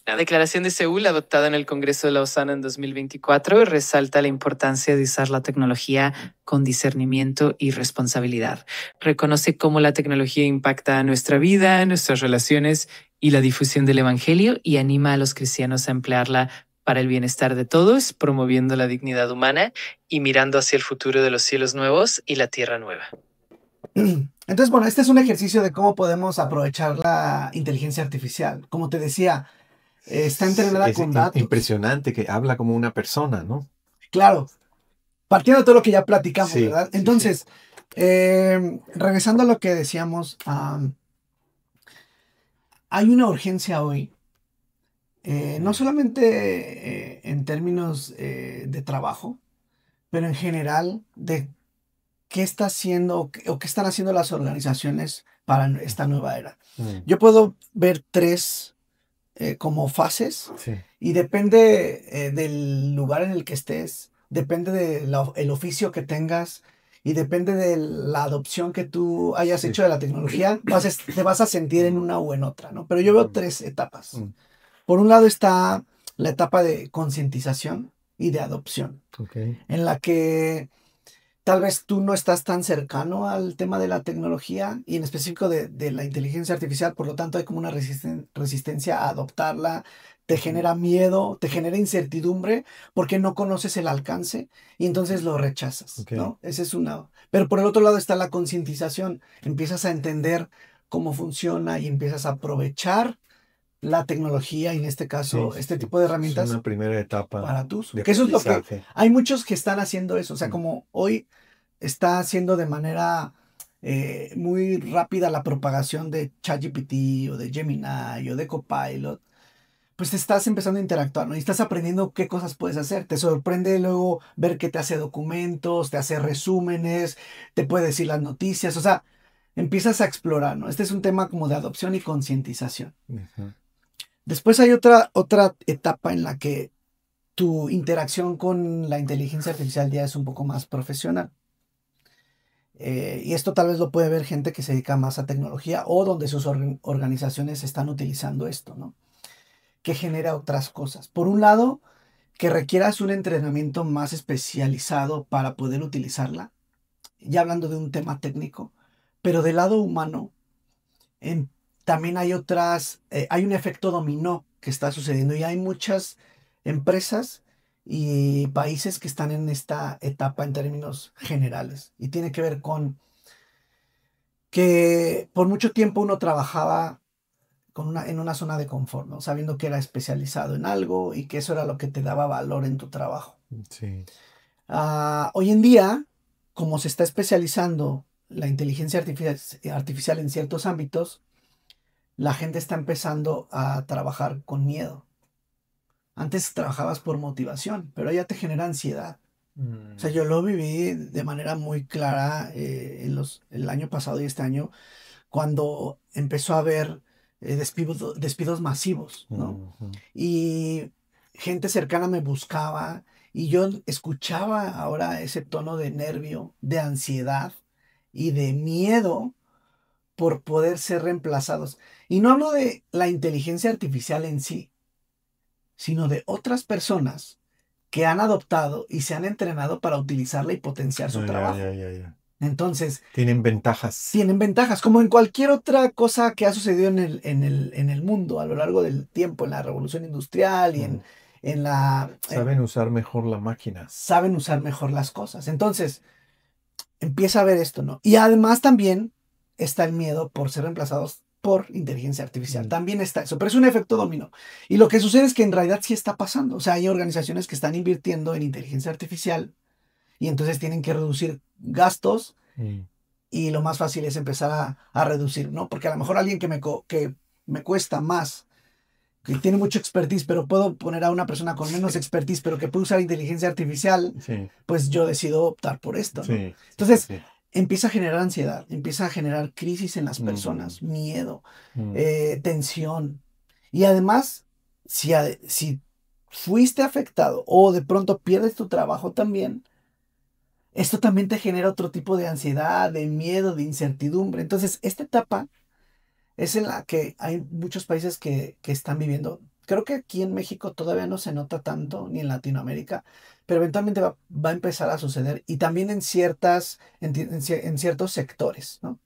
La Declaración de Seúl, adoptada en el Congreso de Lausana en 2024, resalta la importancia de usar la tecnología con discernimiento y responsabilidad. Reconoce cómo la tecnología impacta nuestra vida, nuestras relaciones y la difusión del Evangelio, y anima a los cristianos a emplearla para el bienestar de todos, promoviendo la dignidad humana y mirando hacia el futuro de los cielos nuevos y la tierra nueva. Entonces, bueno, este es un ejercicio de cómo podemos aprovechar la inteligencia artificial. Como te decía, está entrenada Es con datos. impresionante que habla como una persona, ¿no? Claro, partiendo de todo lo que ya platicamos, Sí, ¿verdad? sí, Entonces, regresando a lo que decíamos, hay una urgencia hoy, no solamente en términos de trabajo, pero en general de qué está haciendo o qué están haciendo las organizaciones para esta nueva era. Yo puedo ver tres como fases sí. y depende del lugar en el que estés, depende del oficio que tengas y depende de la adopción que tú hayas Sí. hecho de la tecnología, te vas a sentir en una o en otra, ¿no? Pero yo veo tres etapas. Por un lado está la etapa de concientización y de adopción, Ok. en la que tal vez tú no estás tan cercano al tema de la tecnología y en específico de la inteligencia artificial, por lo tanto hay como una resistencia a adoptarla, te genera miedo, te genera incertidumbre porque no conoces el alcance y entonces lo rechazas, Ok. ¿no? Ese es una. Pero por el otro lado está la concientización, empiezas a entender cómo funciona y empiezas a aprovechar la tecnología y en este caso Sí, este sí. tipo de Es herramientas una primera etapa para tu uso. de Que eso es lo que aprendizaje. hay muchos que están haciendo eso. O sea, Mm. como hoy está haciendo de manera muy rápida la propagación de ChatGPT o de Gemini o de Copilot, pues te estás empezando a interactuar, ¿no? Y estás aprendiendo qué cosas puedes hacer. Te sorprende luego ver que te hace documentos, te hace resúmenes, te puede decir las noticias. O sea, empiezas a explorar, ¿no? Este es un tema como de adopción y concientización. Ujú. Después hay otra etapa en la que tu interacción con la inteligencia artificial ya es un poco más profesional. Y esto tal vez lo puede ver gente que se dedica más a tecnología o donde sus organizaciones están utilizando esto, ¿no? Que genera otras cosas. Por un lado, que requieras un entrenamiento más especializado para poder utilizarla, ya hablando de un tema técnico, pero del lado humano, también hay hay un efecto dominó que está sucediendo y hay muchas empresas y países que están en esta etapa en términos generales y tiene que ver con que por mucho tiempo uno trabajaba en una zona de confort, ¿no? Sabiendo que era especializado en algo y que eso era lo que te daba valor en tu trabajo. Sí. Hoy en día, como se está especializando la inteligencia artificial en ciertos ámbitos, la gente está empezando a trabajar con miedo. Antes trabajabas por motivación, pero ya te genera ansiedad. O sea, yo lo viví de manera muy clara el año pasado y este año, cuando empezó a haber despidos masivos, ¿no? Ujú. Y gente cercana me buscaba y yo escuchaba ahora ese tono de nervio, de ansiedad y de miedo por poder ser reemplazados. Y no hablo de la inteligencia artificial en sí, sino de otras personas que han adoptado y se han entrenado para utilizarla y potenciar su trabajo. Ya. Entonces, Tienen ventajas. tienen ventajas, como en cualquier otra cosa que ha sucedido en el mundo a lo largo del tiempo, en la revolución industrial y Mm. en la... Saben usar mejor la máquina. saben usar mejor las cosas. Entonces, empieza a ver esto, ¿no? Y además también está el miedo por ser reemplazados por inteligencia artificial. También está eso, pero es un efecto dominó. Y lo que sucede es que en realidad sí está pasando. O sea, hay organizaciones que están invirtiendo en inteligencia artificial y entonces tienen que reducir gastos y lo más fácil es empezar a reducir, ¿no? Porque a lo mejor alguien que me cuesta más, que tiene mucho expertise, pero puedo poner a una persona con menos expertise, pero que puede usar inteligencia artificial, Sí. pues yo decido optar por esto, ¿no? Sí. Entonces, Sí. empieza a generar ansiedad, empieza a generar crisis en las personas, miedo, tensión. Y además, si fuiste afectado o de pronto pierdes tu trabajo también, esto también te genera otro tipo de ansiedad, de miedo, de incertidumbre. Entonces, esta etapa es en la que hay muchos países que están viviendo. Creo que aquí en México todavía no se nota tanto, ni en Latinoamérica, pero eventualmente va a empezar a suceder y también en ciertos sectores, ¿no?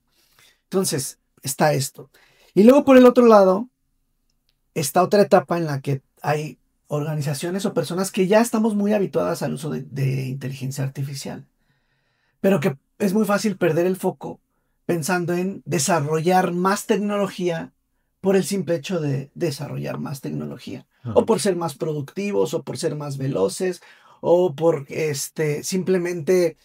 Entonces, está esto. Y luego por el otro lado, está otra etapa en la que hay organizaciones o personas que ya estamos muy habituadas al uso de inteligencia artificial, pero que es muy fácil perder el foco pensando en desarrollar más tecnología por el simple hecho de desarrollar más tecnología, o por ser más productivos, o por ser más veloces, o por simplemente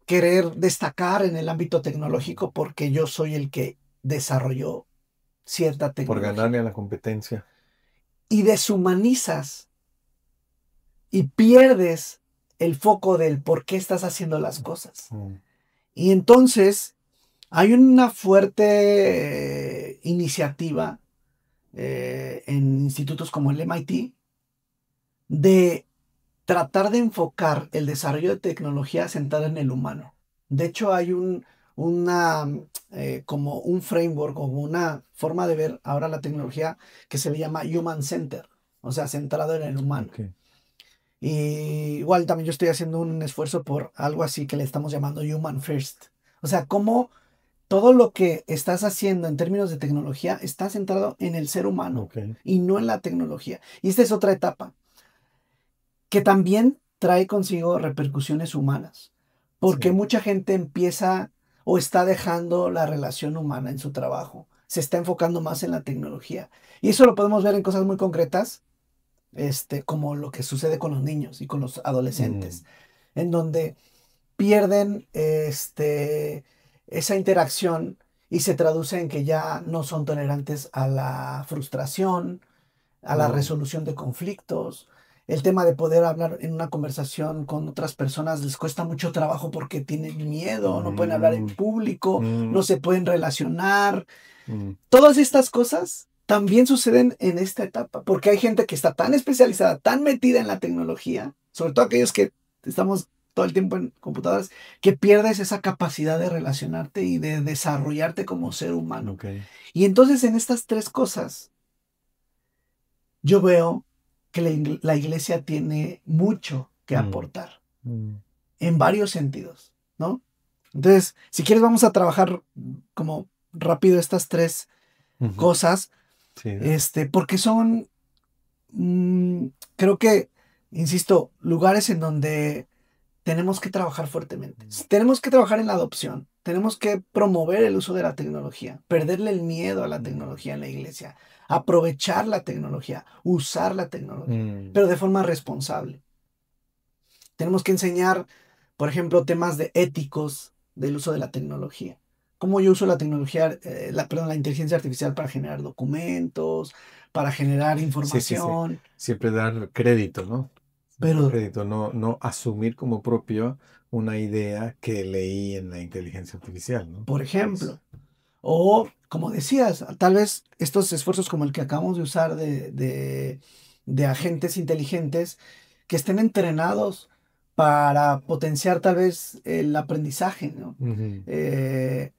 querer destacar en el ámbito tecnológico porque yo soy el que desarrolló cierta Por tecnología. ganarle a la competencia. Y deshumanizas y pierdes el foco del por qué estás haciendo las cosas. Y entonces hay una fuerte iniciativa en institutos como el MIT de tratar de enfocar el desarrollo de tecnología centrada en el humano. De hecho, hay como un framework, como una forma de ver ahora la tecnología que se le llama Human Center, o sea, centrado en el humano. Okay. Y igual también yo estoy haciendo un esfuerzo por algo así que le estamos llamando Human First. O sea, cómo todo lo que estás haciendo en términos de tecnología está centrado en el ser humano y no en la tecnología. Y esta es otra etapa que también trae consigo repercusiones humanas, porque mucha gente empieza o está dejando la relación humana en su trabajo, se está enfocando más en la tecnología. Y eso lo podemos ver en cosas muy concretas, como lo que sucede con los niños y con los adolescentes, en donde pierden esa interacción y se traduce en que ya no son tolerantes a la frustración, a la resolución de conflictos. El tema de poder hablar en una conversación con otras personas les cuesta mucho trabajo porque tienen miedo, no pueden hablar en público, no se pueden relacionar. Todas estas cosas también suceden en esta etapa, porque hay gente que está tan especializada, tan metida en la tecnología, sobre todo aquellos que estamos todo el tiempo en computadoras, que pierdes esa capacidad de relacionarte y de desarrollarte como ser humano. Y entonces en estas tres cosas, yo veo que la iglesia tiene mucho que aportar en varios sentidos, ¿no? Entonces, si quieres, vamos a trabajar como rápido estas tres cosas, porque son, creo que, insisto, lugares en donde tenemos que trabajar fuertemente. Tenemos que trabajar en la adopción, tenemos que promover el uso de la tecnología, perderle el miedo a la tecnología en la iglesia, aprovechar la tecnología, usar la tecnología, pero de forma responsable. Tenemos que enseñar, por ejemplo, temas de éticos del uso de la tecnología. Cómo yo uso la tecnología, la inteligencia artificial para generar documentos, para generar información. Siempre dar crédito, ¿no? Pero Crédito, no asumir como propio una idea que leí en la inteligencia artificial, ¿no? Por ejemplo. O, como decías, tal vez estos esfuerzos como el que acabamos de usar de agentes inteligentes que estén entrenados para potenciar tal vez el aprendizaje, ¿no?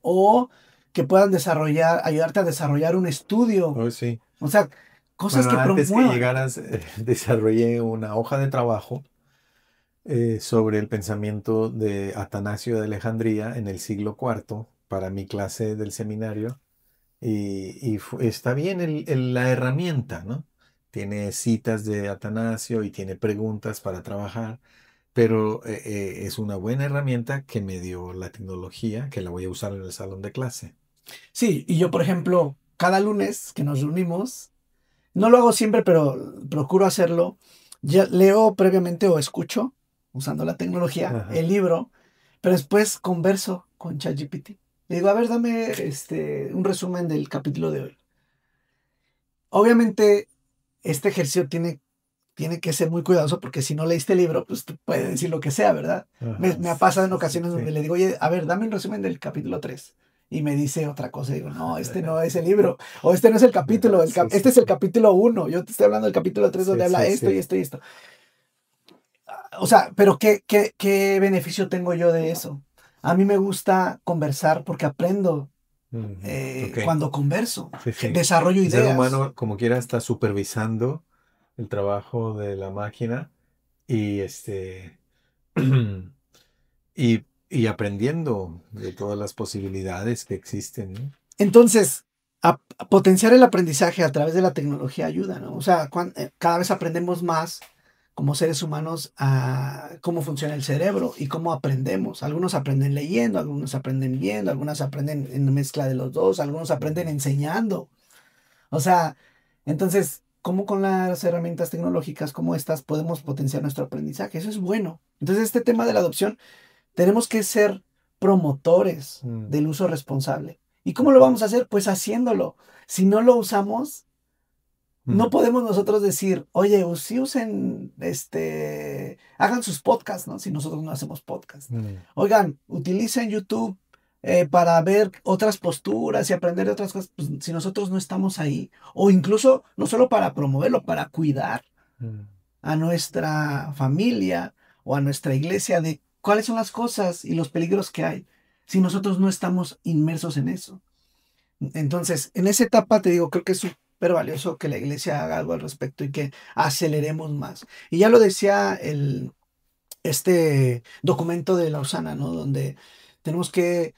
O que puedan ayudarte a desarrollar un estudio. Oh, sí. O sea, cosas que antes promuevan. que llegaras, desarrollé una hoja de trabajo sobre el pensamiento de Atanasio de Alejandría en el siglo IV para mi clase del seminario. Y está bien la herramienta, ¿no? Tiene citas de Atanasio y tiene preguntas para trabajar, pero es una buena herramienta que me dio la tecnología, que la voy a usar en el salón de clase. Sí, y yo, por ejemplo, cada lunes que nos reunimos, no lo hago siempre, pero procuro hacerlo, ya leo previamente o escucho, usando la tecnología, el libro, pero después converso con ChatGPT. Le digo, a ver, dame un resumen del capítulo de hoy. Obviamente, este ejercicio tiene que ser muy cuidadoso porque si no leíste el libro, pues te puede decir lo que sea, ¿verdad? Me ha pasado en ocasiones donde le digo, oye, a ver, dame un resumen del capítulo 3. y me dice otra cosa. Y digo, no, este no es el libro, o este no es el capítulo, Sí, este sí, es el sí. capítulo 1, yo te estoy hablando del capítulo 3 donde Sí, habla sí, esto y sí. esto y esto. O sea, pero ¿qué beneficio tengo yo de eso? A mí me gusta conversar porque aprendo Ujú. Ok. cuando converso, Sí, sí. desarrollo El ser ideas. humano, como quiera, está supervisando el trabajo de la máquina y y aprendiendo de todas las posibilidades que existen, ¿no? Entonces, a potenciar el aprendizaje a través de la tecnología ayuda, ¿no? O sea, cada vez aprendemos más como seres humanos a cómo funciona el cerebro y cómo aprendemos. Algunos aprenden leyendo, algunos aprenden viendo, algunos aprenden en mezcla de los dos, algunos aprenden enseñando. O sea, entonces, ¿cómo con las herramientas tecnológicas como estas podemos potenciar nuestro aprendizaje? Eso es bueno. Entonces, este tema de la adopción tenemos que ser promotores Mm. del uso responsable. ¿Y cómo lo vamos a hacer? Pues haciéndolo. Si no lo usamos, no Mm. podemos nosotros decir, oye, si usen, hagan sus podcasts, ¿no? Si nosotros no hacemos podcast. Mm. Oigan, utilicen YouTube para ver otras posturas y aprender de otras cosas, pues, si nosotros no estamos ahí. O incluso, no solo para promoverlo, para cuidar Mm. a nuestra familia o a nuestra iglesia de cuáles son las cosas y los peligros que hay si nosotros no estamos inmersos en eso. Entonces, en esa etapa te digo, creo que es súper valioso que la iglesia haga algo al respecto y que aceleremos más. Y ya lo decía este documento de Lausana, ¿no? Donde tenemos que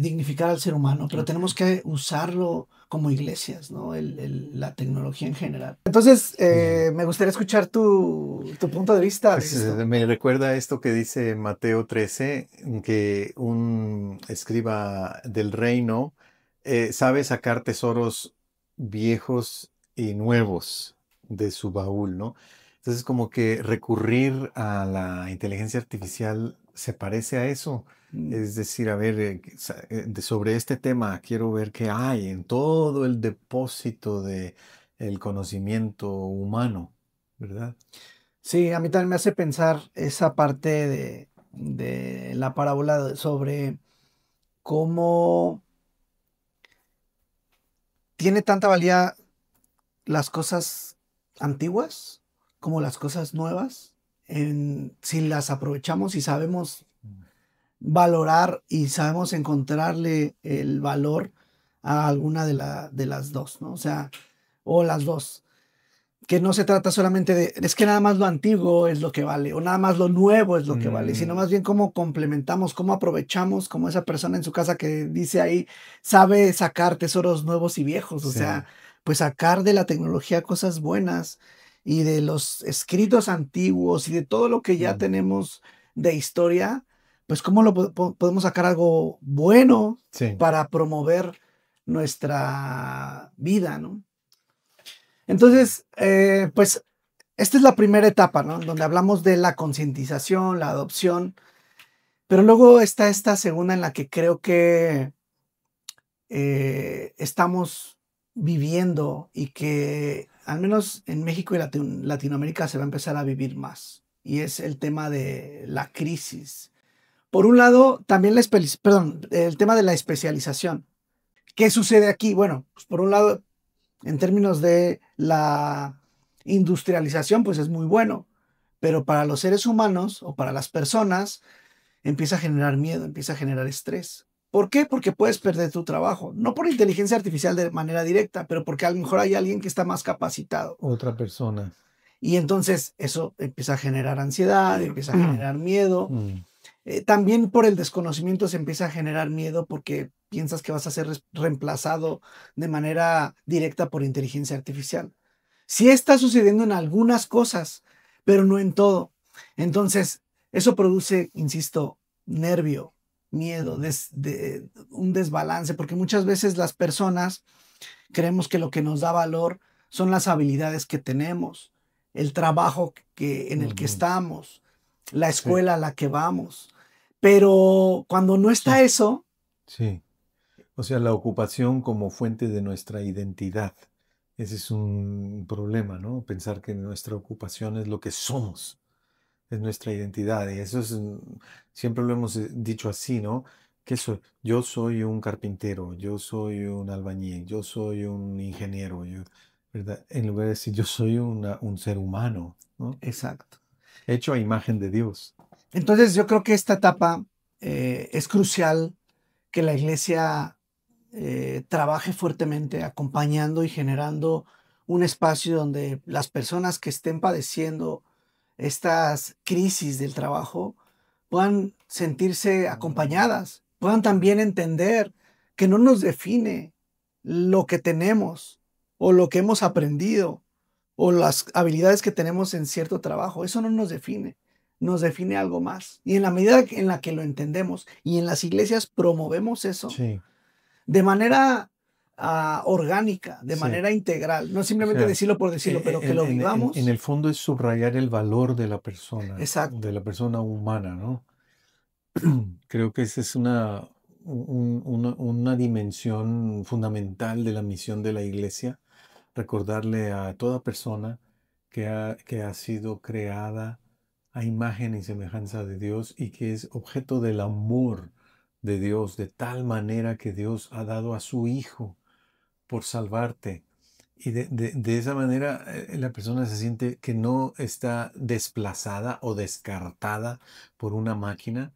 dignificar al ser humano, pero tenemos que usarlo como iglesias, ¿no? La tecnología en general. Entonces, Sí. me gustaría escuchar tu punto de vista de Pues esto. me recuerda esto que dice Mateo 13, en que un escriba del reino sabe sacar tesoros viejos y nuevos de su baúl, ¿no? Entonces, como que recurrir a la inteligencia artificial se parece a eso. Mm. Es decir, a ver, sobre este tema quiero ver qué hay en todo el depósito de el conocimiento humano, ¿verdad? Sí, a mí también me hace pensar esa parte de la parábola sobre cómo tiene tanta valía las cosas antiguas como las cosas nuevas, si las aprovechamos y sabemos valorar y sabemos encontrarle el valor a alguna de las dos, ¿no? O sea, o las dos. Que no se trata solamente de, es que nada más lo antiguo es lo que vale, o nada más lo nuevo es lo que vale, sino más bien cómo complementamos, cómo aprovechamos, como esa persona en su casa que dice ahí, sabe sacar tesoros nuevos y viejos, o Sí. sea, pues sacar de la tecnología cosas buenas y de los escritos antiguos y de todo lo que ya Mm. tenemos de historia, pues cómo podemos sacar algo bueno Sí. para promover nuestra vida, ¿no? Entonces, pues esta es la primera etapa, ¿no? Donde hablamos de la concientización, la adopción, pero luego está esta segunda en la que creo que estamos viviendo y que al menos en México y Latinoamérica se va a empezar a vivir más, y es el tema de la crisis. Por un lado, también el tema de la especialización. ¿Qué sucede aquí? Bueno, pues por un lado, en términos de la industrialización, pues es muy bueno, pero para los seres humanos o para las personas empieza a generar miedo, empieza a generar estrés. ¿Por qué? Porque puedes perder tu trabajo, no por inteligencia artificial de manera directa, pero porque a lo mejor hay alguien que está más capacitado. Otra persona. Y entonces eso empieza a generar ansiedad, empieza a generar miedo. Mm. También por el desconocimiento se empieza a generar miedo porque piensas que vas a ser reemplazado de manera directa por inteligencia artificial. Sí está sucediendo en algunas cosas, pero no en todo. Entonces, eso produce, insisto, nervio, miedo, un desbalance, porque muchas veces las personas creemos que lo que nos da valor son las habilidades que tenemos, el trabajo en el que Ujú. estamos, la Sí, escuela a la que vamos. Pero cuando no está sí, eso, sí. O sea, la ocupación como fuente de nuestra identidad. Ese es un problema, ¿no? Pensar que nuestra ocupación es lo que somos, es nuestra identidad. Y eso es, siempre lo hemos dicho así, ¿no? ¿Qué soy? Yo soy un carpintero, yo soy un albañil, yo soy un ingeniero, ¿verdad? En lugar de decir yo soy un ser humano, ¿no? Exacto. Hecho a imagen de Dios. Entonces yo creo que esta etapa es crucial que la iglesia trabaje fuertemente acompañando y generando un espacio donde las personas que estén padeciendo estas crisis del trabajo puedan sentirse acompañadas, puedan también entender que no nos define lo que tenemos o lo que hemos aprendido o las habilidades que tenemos en cierto trabajo. Eso no nos define algo más. Y en la medida en la que lo entendemos y en las iglesias promovemos eso, Sí, de manera orgánica, de sí. manera integral, no O simplemente sea, decirlo por decirlo, pero que lo en vivamos. el fondo es subrayar el valor de Exacto. la persona humana, ¿no? Creo que esa es una dimensión fundamental de la misión de la iglesia, recordarle a toda persona que ha sido creada a imagen y semejanza de Dios y que es objeto del amor de Dios, de tal manera que Dios ha dado a su Hijo por salvarte. Y de esa manera la persona se siente que no está desplazada o descartada por una máquina,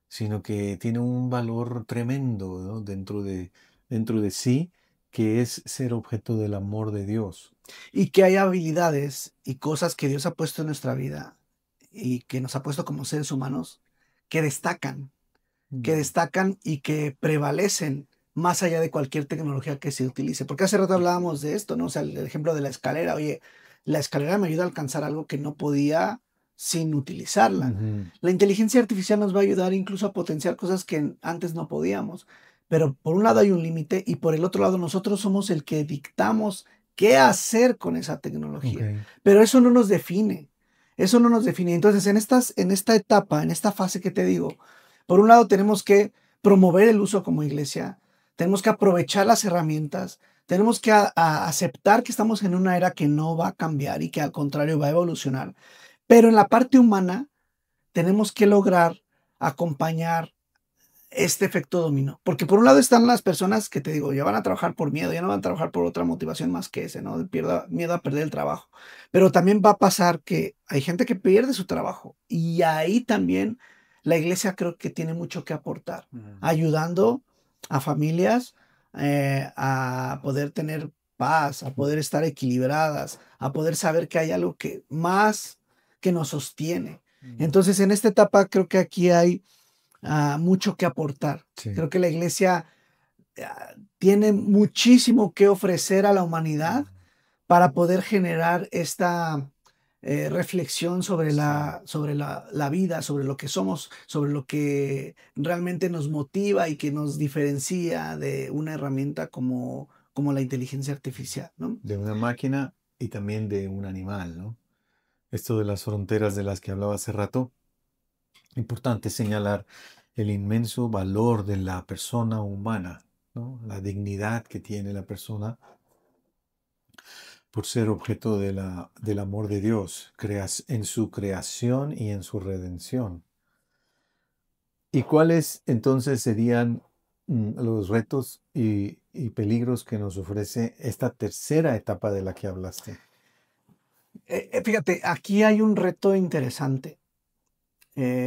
sino que tiene un valor tremendo, ¿no? Dentro de sí, que es ser objeto del amor de Dios. Y que hay habilidades y cosas que Dios ha puesto en nuestra vida y que nos ha puesto como seres humanos que destacan, Mm. y que prevalecen más allá de cualquier tecnología que se utilice. Porque hace rato hablábamos de esto, ¿no? O sea, el ejemplo de la escalera. Oye, la escalera me ayuda a alcanzar algo que no podía sin utilizarla. Ujú. La inteligencia artificial nos va a ayudar incluso a potenciar cosas que antes no podíamos. Pero por un lado hay un límite y por el otro lado nosotros somos el que dictamos qué hacer con esa Ok. tecnología. Pero eso no nos define. Eso no nos define. Entonces, en esta etapa, en esta fase que te digo, por un lado tenemos que promover el uso como iglesia, tenemos que aprovechar las herramientas, tenemos que aceptar que estamos en una era que no va a cambiar y que al contrario va a evolucionar. Pero en la parte humana tenemos que lograr acompañar este efecto dominó. Porque por un lado están las personas que te digo, ya van a trabajar por miedo, ya no van a trabajar por otra motivación más que ese, ¿no? Miedo a perder el trabajo. Pero también va a pasar que hay gente que pierde su trabajo y ahí también la iglesia creo que tiene mucho que aportar, ayudando a familias a poder tener paz, a poder estar equilibradas, a poder saber que hay algo que más que nos sostiene. Entonces, en esta etapa creo que aquí hay mucho que aportar. Sí. Creo que la iglesia tiene muchísimo que ofrecer a la humanidad para poder generar esta reflexión sobre la vida, sobre lo que somos, sobre lo que realmente nos motiva y que nos diferencia de una herramienta como la inteligencia artificial, ¿no? De una máquina y también de un animal, ¿no? Esto de las fronteras de las que hablaba hace rato, importante señalar el inmenso valor de la persona humana, ¿no? La dignidad que tiene la persona por ser objeto del amor de Dios, en su creación y en su redención. ¿Y cuáles entonces serían los retos y peligros que nos ofrece esta tercera etapa de la que hablaste? Fíjate, aquí hay un reto interesante.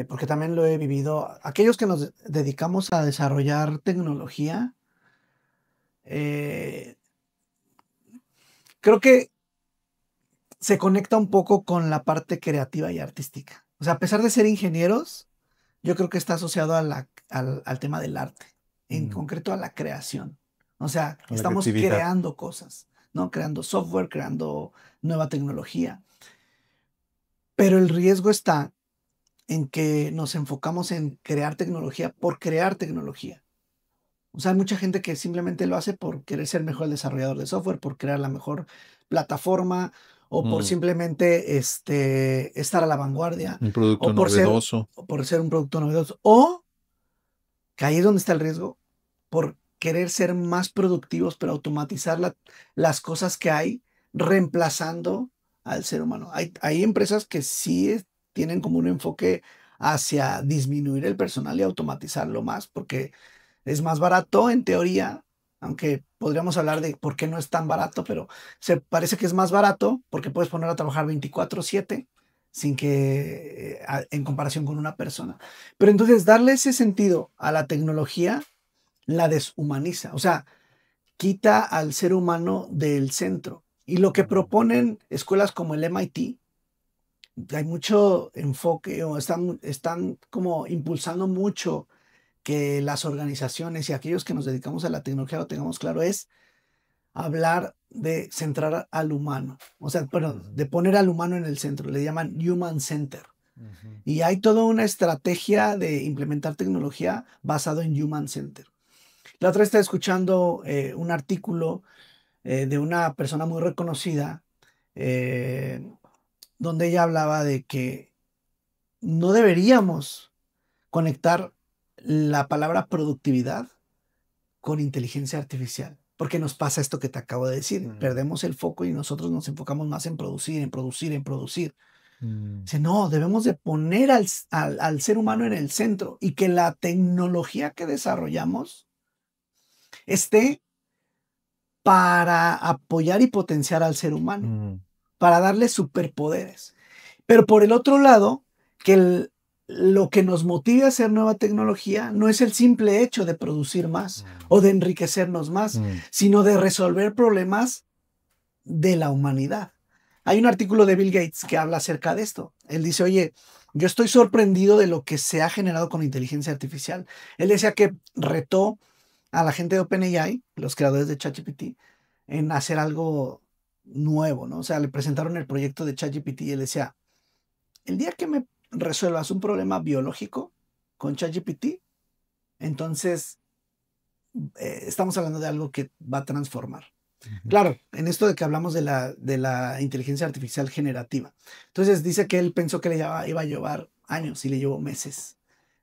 Porque también lo he vivido. Aquellos que nos dedicamos a desarrollar tecnología, eh, creo que se conecta un poco con la parte creativa y artística. O sea, a pesar de ser ingenieros, yo creo que está asociado al tema del arte, en Mm, concreto a la creación. O sea, a la estamos creatividad. creando cosas, ¿no? Creando software, creando nueva tecnología. Pero el riesgo está en que nos enfocamos en crear tecnología por crear tecnología. O sea, hay mucha gente que simplemente lo hace por querer ser mejor desarrollador de software, por crear la mejor plataforma o por Mm, simplemente estar a la vanguardia un producto o por ser, novedoso. o por ser un producto novedoso. O, que ahí es donde está el riesgo, por querer ser más productivos, pero automatizar las cosas que hay, reemplazando al ser humano. Hay empresas que sí tienen como un enfoque hacia disminuir el personal y automatizarlo más, porque es más barato en teoría, aunque podríamos hablar de por qué no es tan barato, pero se parece que es más barato porque puedes poner a trabajar 24/7 sin que en comparación con una persona. Pero entonces darle ese sentido a la tecnología la deshumaniza, o sea, quita al ser humano del centro. Y lo que proponen escuelas como el MIT, hay mucho enfoque o están como impulsando mucho que las organizaciones y aquellos que nos dedicamos a la tecnología lo tengamos claro, es hablar de centrar al humano, o sea, perdón, de poner al humano en el centro, le llaman Human Center. Y hay toda una estrategia de implementar tecnología basado en Human Center. La otra vez estaba escuchando un artículo de una persona muy reconocida, donde ella hablaba de que no deberíamos conectar la palabra productividad con inteligencia artificial, porque nos pasa esto que te acabo de decir, perdemos el foco y nosotros nos enfocamos más en producir, en producir, en producir. Dice, no, debemos de poner al ser humano en el centro y que la tecnología que desarrollamos esté para apoyar y potenciar al ser humano, para darle superpoderes. Pero por el otro lado, que lo que nos motive a hacer nueva tecnología no es el simple hecho de producir más o de enriquecernos más, sino de resolver problemas de la humanidad. Hay un artículo de Bill Gates que habla acerca de esto. Él dice, oye, yo estoy sorprendido de lo que se ha generado con inteligencia artificial. Él decía que retó a la gente de OpenAI, los creadores de ChatGPT, en hacer algo nuevo, ¿no? O sea, le presentaron el proyecto de ChatGPT y él decía, el día que me resuelvas un problema biológico con ChatGPT, entonces estamos hablando de algo que va a transformar. Claro, en esto de que hablamos de la inteligencia artificial generativa. Entonces dice que él pensó que le iba a llevar años y le llevó meses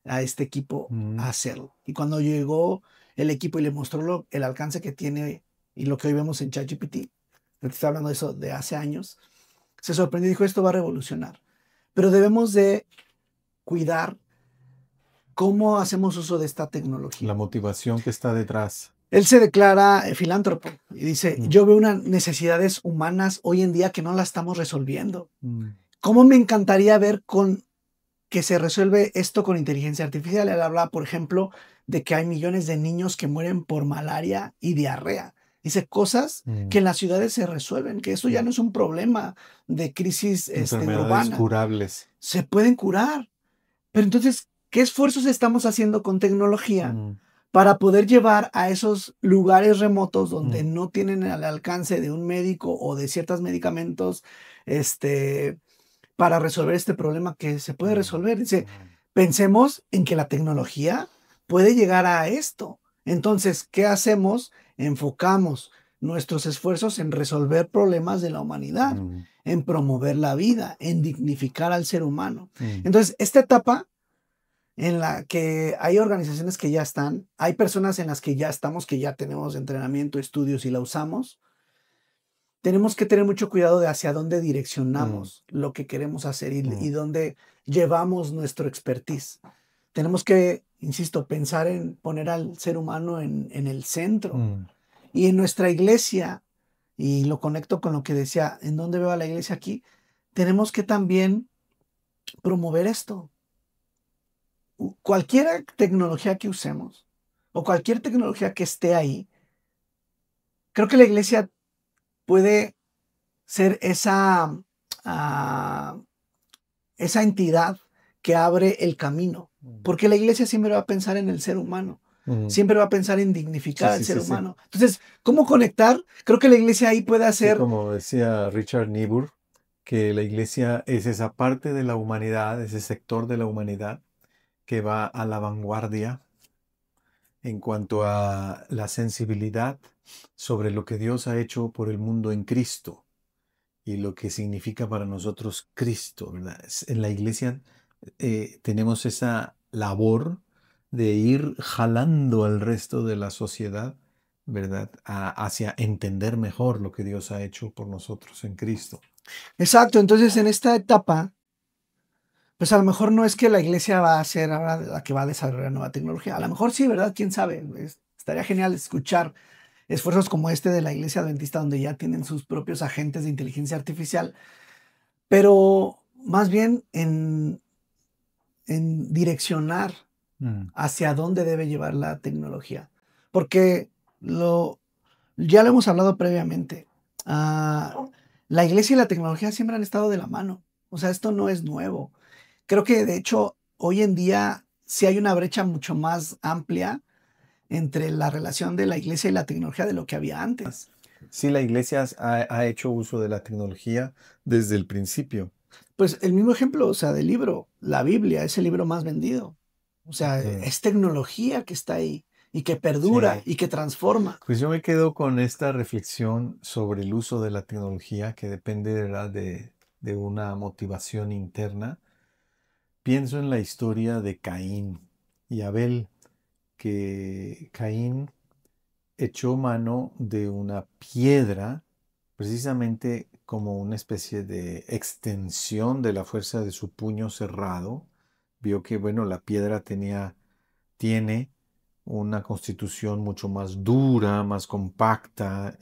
a este equipo a hacerlo. Y cuando llegó el equipo y le mostró el alcance que tiene y lo que hoy vemos en ChatGPT, porque está hablando de eso de hace años, se sorprendió y dijo, esto va a revolucionar. Pero debemos de cuidar cómo hacemos uso de esta tecnología. La motivación que está detrás. Él se declara filántropo y dice, yo veo unas necesidades humanas hoy en día que no las estamos resolviendo. ¿Cómo me encantaría ver que se resuelve esto con inteligencia artificial? Él habla, por ejemplo, de que hay millones de niños que mueren por malaria y diarrea. Dice cosas que en las ciudades se resuelven, que eso ya no es un problema de crisis Enfermedades urbana. curables. Se pueden curar. Pero entonces, ¿qué esfuerzos estamos haciendo con tecnología para poder llevar a esos lugares remotos donde no tienen el alcance de un médico o de ciertos medicamentos para resolver este problema que se puede resolver? Dice, pensemos en que la tecnología puede llegar a esto. Entonces, ¿qué hacemos? Enfocamos nuestros esfuerzos en resolver problemas de la humanidad, en promover la vida, en dignificar al ser humano. Entonces, esta etapa en la que hay organizaciones que ya están, hay personas en las que ya estamos, que ya tenemos entrenamiento, estudios y la usamos, tenemos que tener mucho cuidado de hacia dónde direccionamos lo que queremos hacer y dónde llevamos nuestro expertise. Tenemos que, insisto, pensar en poner al ser humano en el centro. Y en nuestra iglesia, y lo conecto con lo que decía, ¿en dónde veo a la iglesia aquí? Tenemos que también promover esto. Cualquier tecnología que usemos o cualquier tecnología que esté ahí, creo que la iglesia puede ser esa entidad que abre el camino, porque la iglesia siempre va a pensar en el ser humano, siempre va a pensar en dignificar al ser humano. Entonces, ¿cómo conectar? Creo que la iglesia ahí puede hacer... Sí, como decía Richard Niebuhr, que la iglesia es esa parte de la humanidad, ese sector de la humanidad que va a la vanguardia en cuanto a la sensibilidad sobre lo que Dios ha hecho por el mundo en Cristo y lo que significa para nosotros Cristo, ¿verdad? En la iglesia tenemos esa labor de ir jalando al resto de la sociedad, ¿verdad? Hacia entender mejor lo que Dios ha hecho por nosotros en Cristo. Exacto, entonces en esta etapa pues a lo mejor no es que la iglesia va a ser ahora la que va a desarrollar nueva tecnología. A lo mejor sí, ¿verdad? ¿Quién sabe? Estaría genial escuchar esfuerzos como este de la iglesia adventista, donde ya tienen sus propios agentes de inteligencia artificial, pero más bien en direccionar hacia dónde debe llevar la tecnología. Porque ya lo hemos hablado previamente. La iglesia y la tecnología siempre han estado de la mano. O sea, esto no es nuevo. Creo que de hecho hoy en día sí hay una brecha mucho más amplia entre la relación de la iglesia y la tecnología de lo que había antes. Sí, la iglesia ha hecho uso de la tecnología desde el principio. Pues el mismo ejemplo, o sea, del libro, la Biblia es el libro más vendido. O sea, es tecnología que está ahí y que perdura y que transforma. Pues yo me quedo con esta reflexión sobre el uso de la tecnología que depende, ¿verdad?, de una motivación interna. Pienso en la historia de Caín y Abel, que Caín echó mano de una piedra precisamente como una especie de extensión de la fuerza de su puño cerrado. Vio que, bueno, la piedra tiene una constitución mucho más dura, más compacta,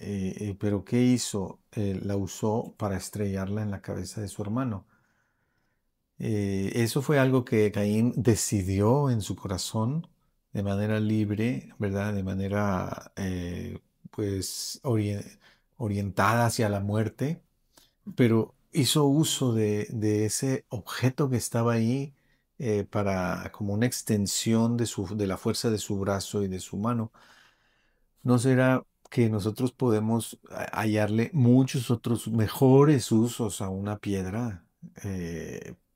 pero ¿qué hizo? La usó para estrellarla en la cabeza de su hermano. Eso fue algo que Caín decidió en su corazón de manera libre, ¿verdad? De manera, pues, orientada hacia la muerte, pero hizo uso de ese objeto que estaba ahí como una extensión de la fuerza de su brazo y de su mano. ¿No será que nosotros podemos hallarle muchos otros mejores usos a una piedra?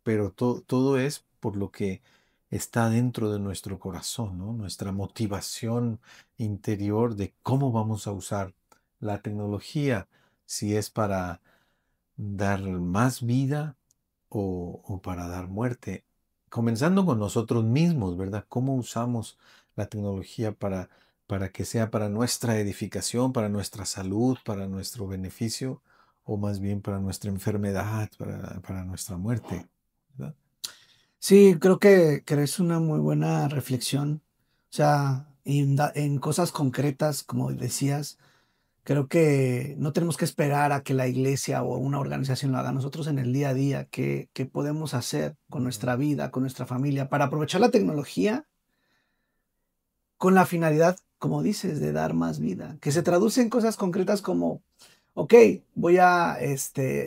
Pero todo es por lo que está dentro de nuestro corazón, ¿no? Nuestra motivación interior de cómo vamos a usar la tecnología, si es para dar más vida o para dar muerte. Comenzando con nosotros mismos, ¿verdad? ¿Cómo usamos la tecnología para que sea para nuestra edificación, para nuestra salud, para nuestro beneficio, o más bien para nuestra enfermedad, para nuestra muerte, ¿verdad? Sí, creo que es una muy buena reflexión. O sea, en cosas concretas, como decías, creo que no tenemos que esperar a que la iglesia o una organización lo haga. Nosotros en el día a día, ¿qué podemos hacer con nuestra vida, con nuestra familia, para aprovechar la tecnología con la finalidad, como dices, de dar más vida? Que se traduce en cosas concretas como, ok,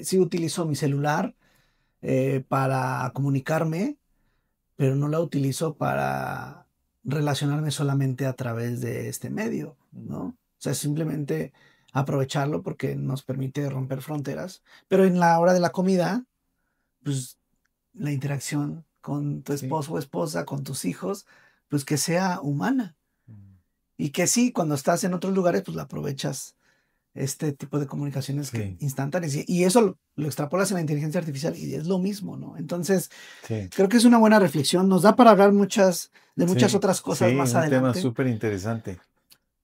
sí utilizo mi celular para comunicarme, pero no la utilizo para relacionarme solamente a través de este medio, ¿no? O sea, simplemente aprovecharlo porque nos permite romper fronteras, pero en la hora de la comida, pues la interacción con tu esposo o esposa, con tus hijos, pues que sea humana. Y que sí, cuando estás en otros lugares, pues la aprovechas este tipo de comunicaciones instantáneas. Y eso lo extrapolas en la inteligencia artificial y es lo mismo, ¿no? Entonces, creo que es una buena reflexión. Nos da para hablar muchas otras cosas más adelante. Un tema súper interesante.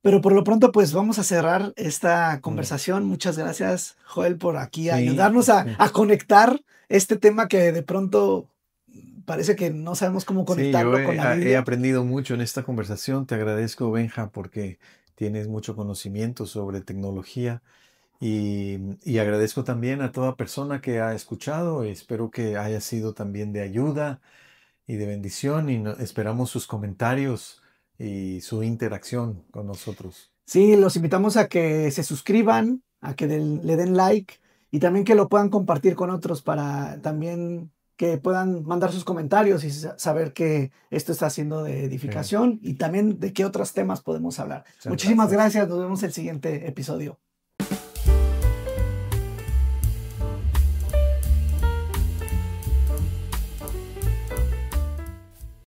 Pero por lo pronto, pues vamos a cerrar esta conversación. Muchas gracias, Joel, por aquí ayudarnos a conectar este tema que de pronto parece que no sabemos cómo conectarlo con la Biblia. He aprendido mucho en esta conversación. Te agradezco, Benja, porque tienes mucho conocimiento sobre tecnología y agradezco también a toda persona que ha escuchado. Espero que haya sido también de ayuda y de bendición y esperamos sus comentarios y su interacción con nosotros. Sí, los invitamos a que se suscriban, a que le den like y también que lo puedan compartir con otros para también que puedan mandar sus comentarios y saber que esto está siendo de edificación y también de qué otros temas podemos hablar. Muchísimas gracias. Nos vemos en el siguiente episodio.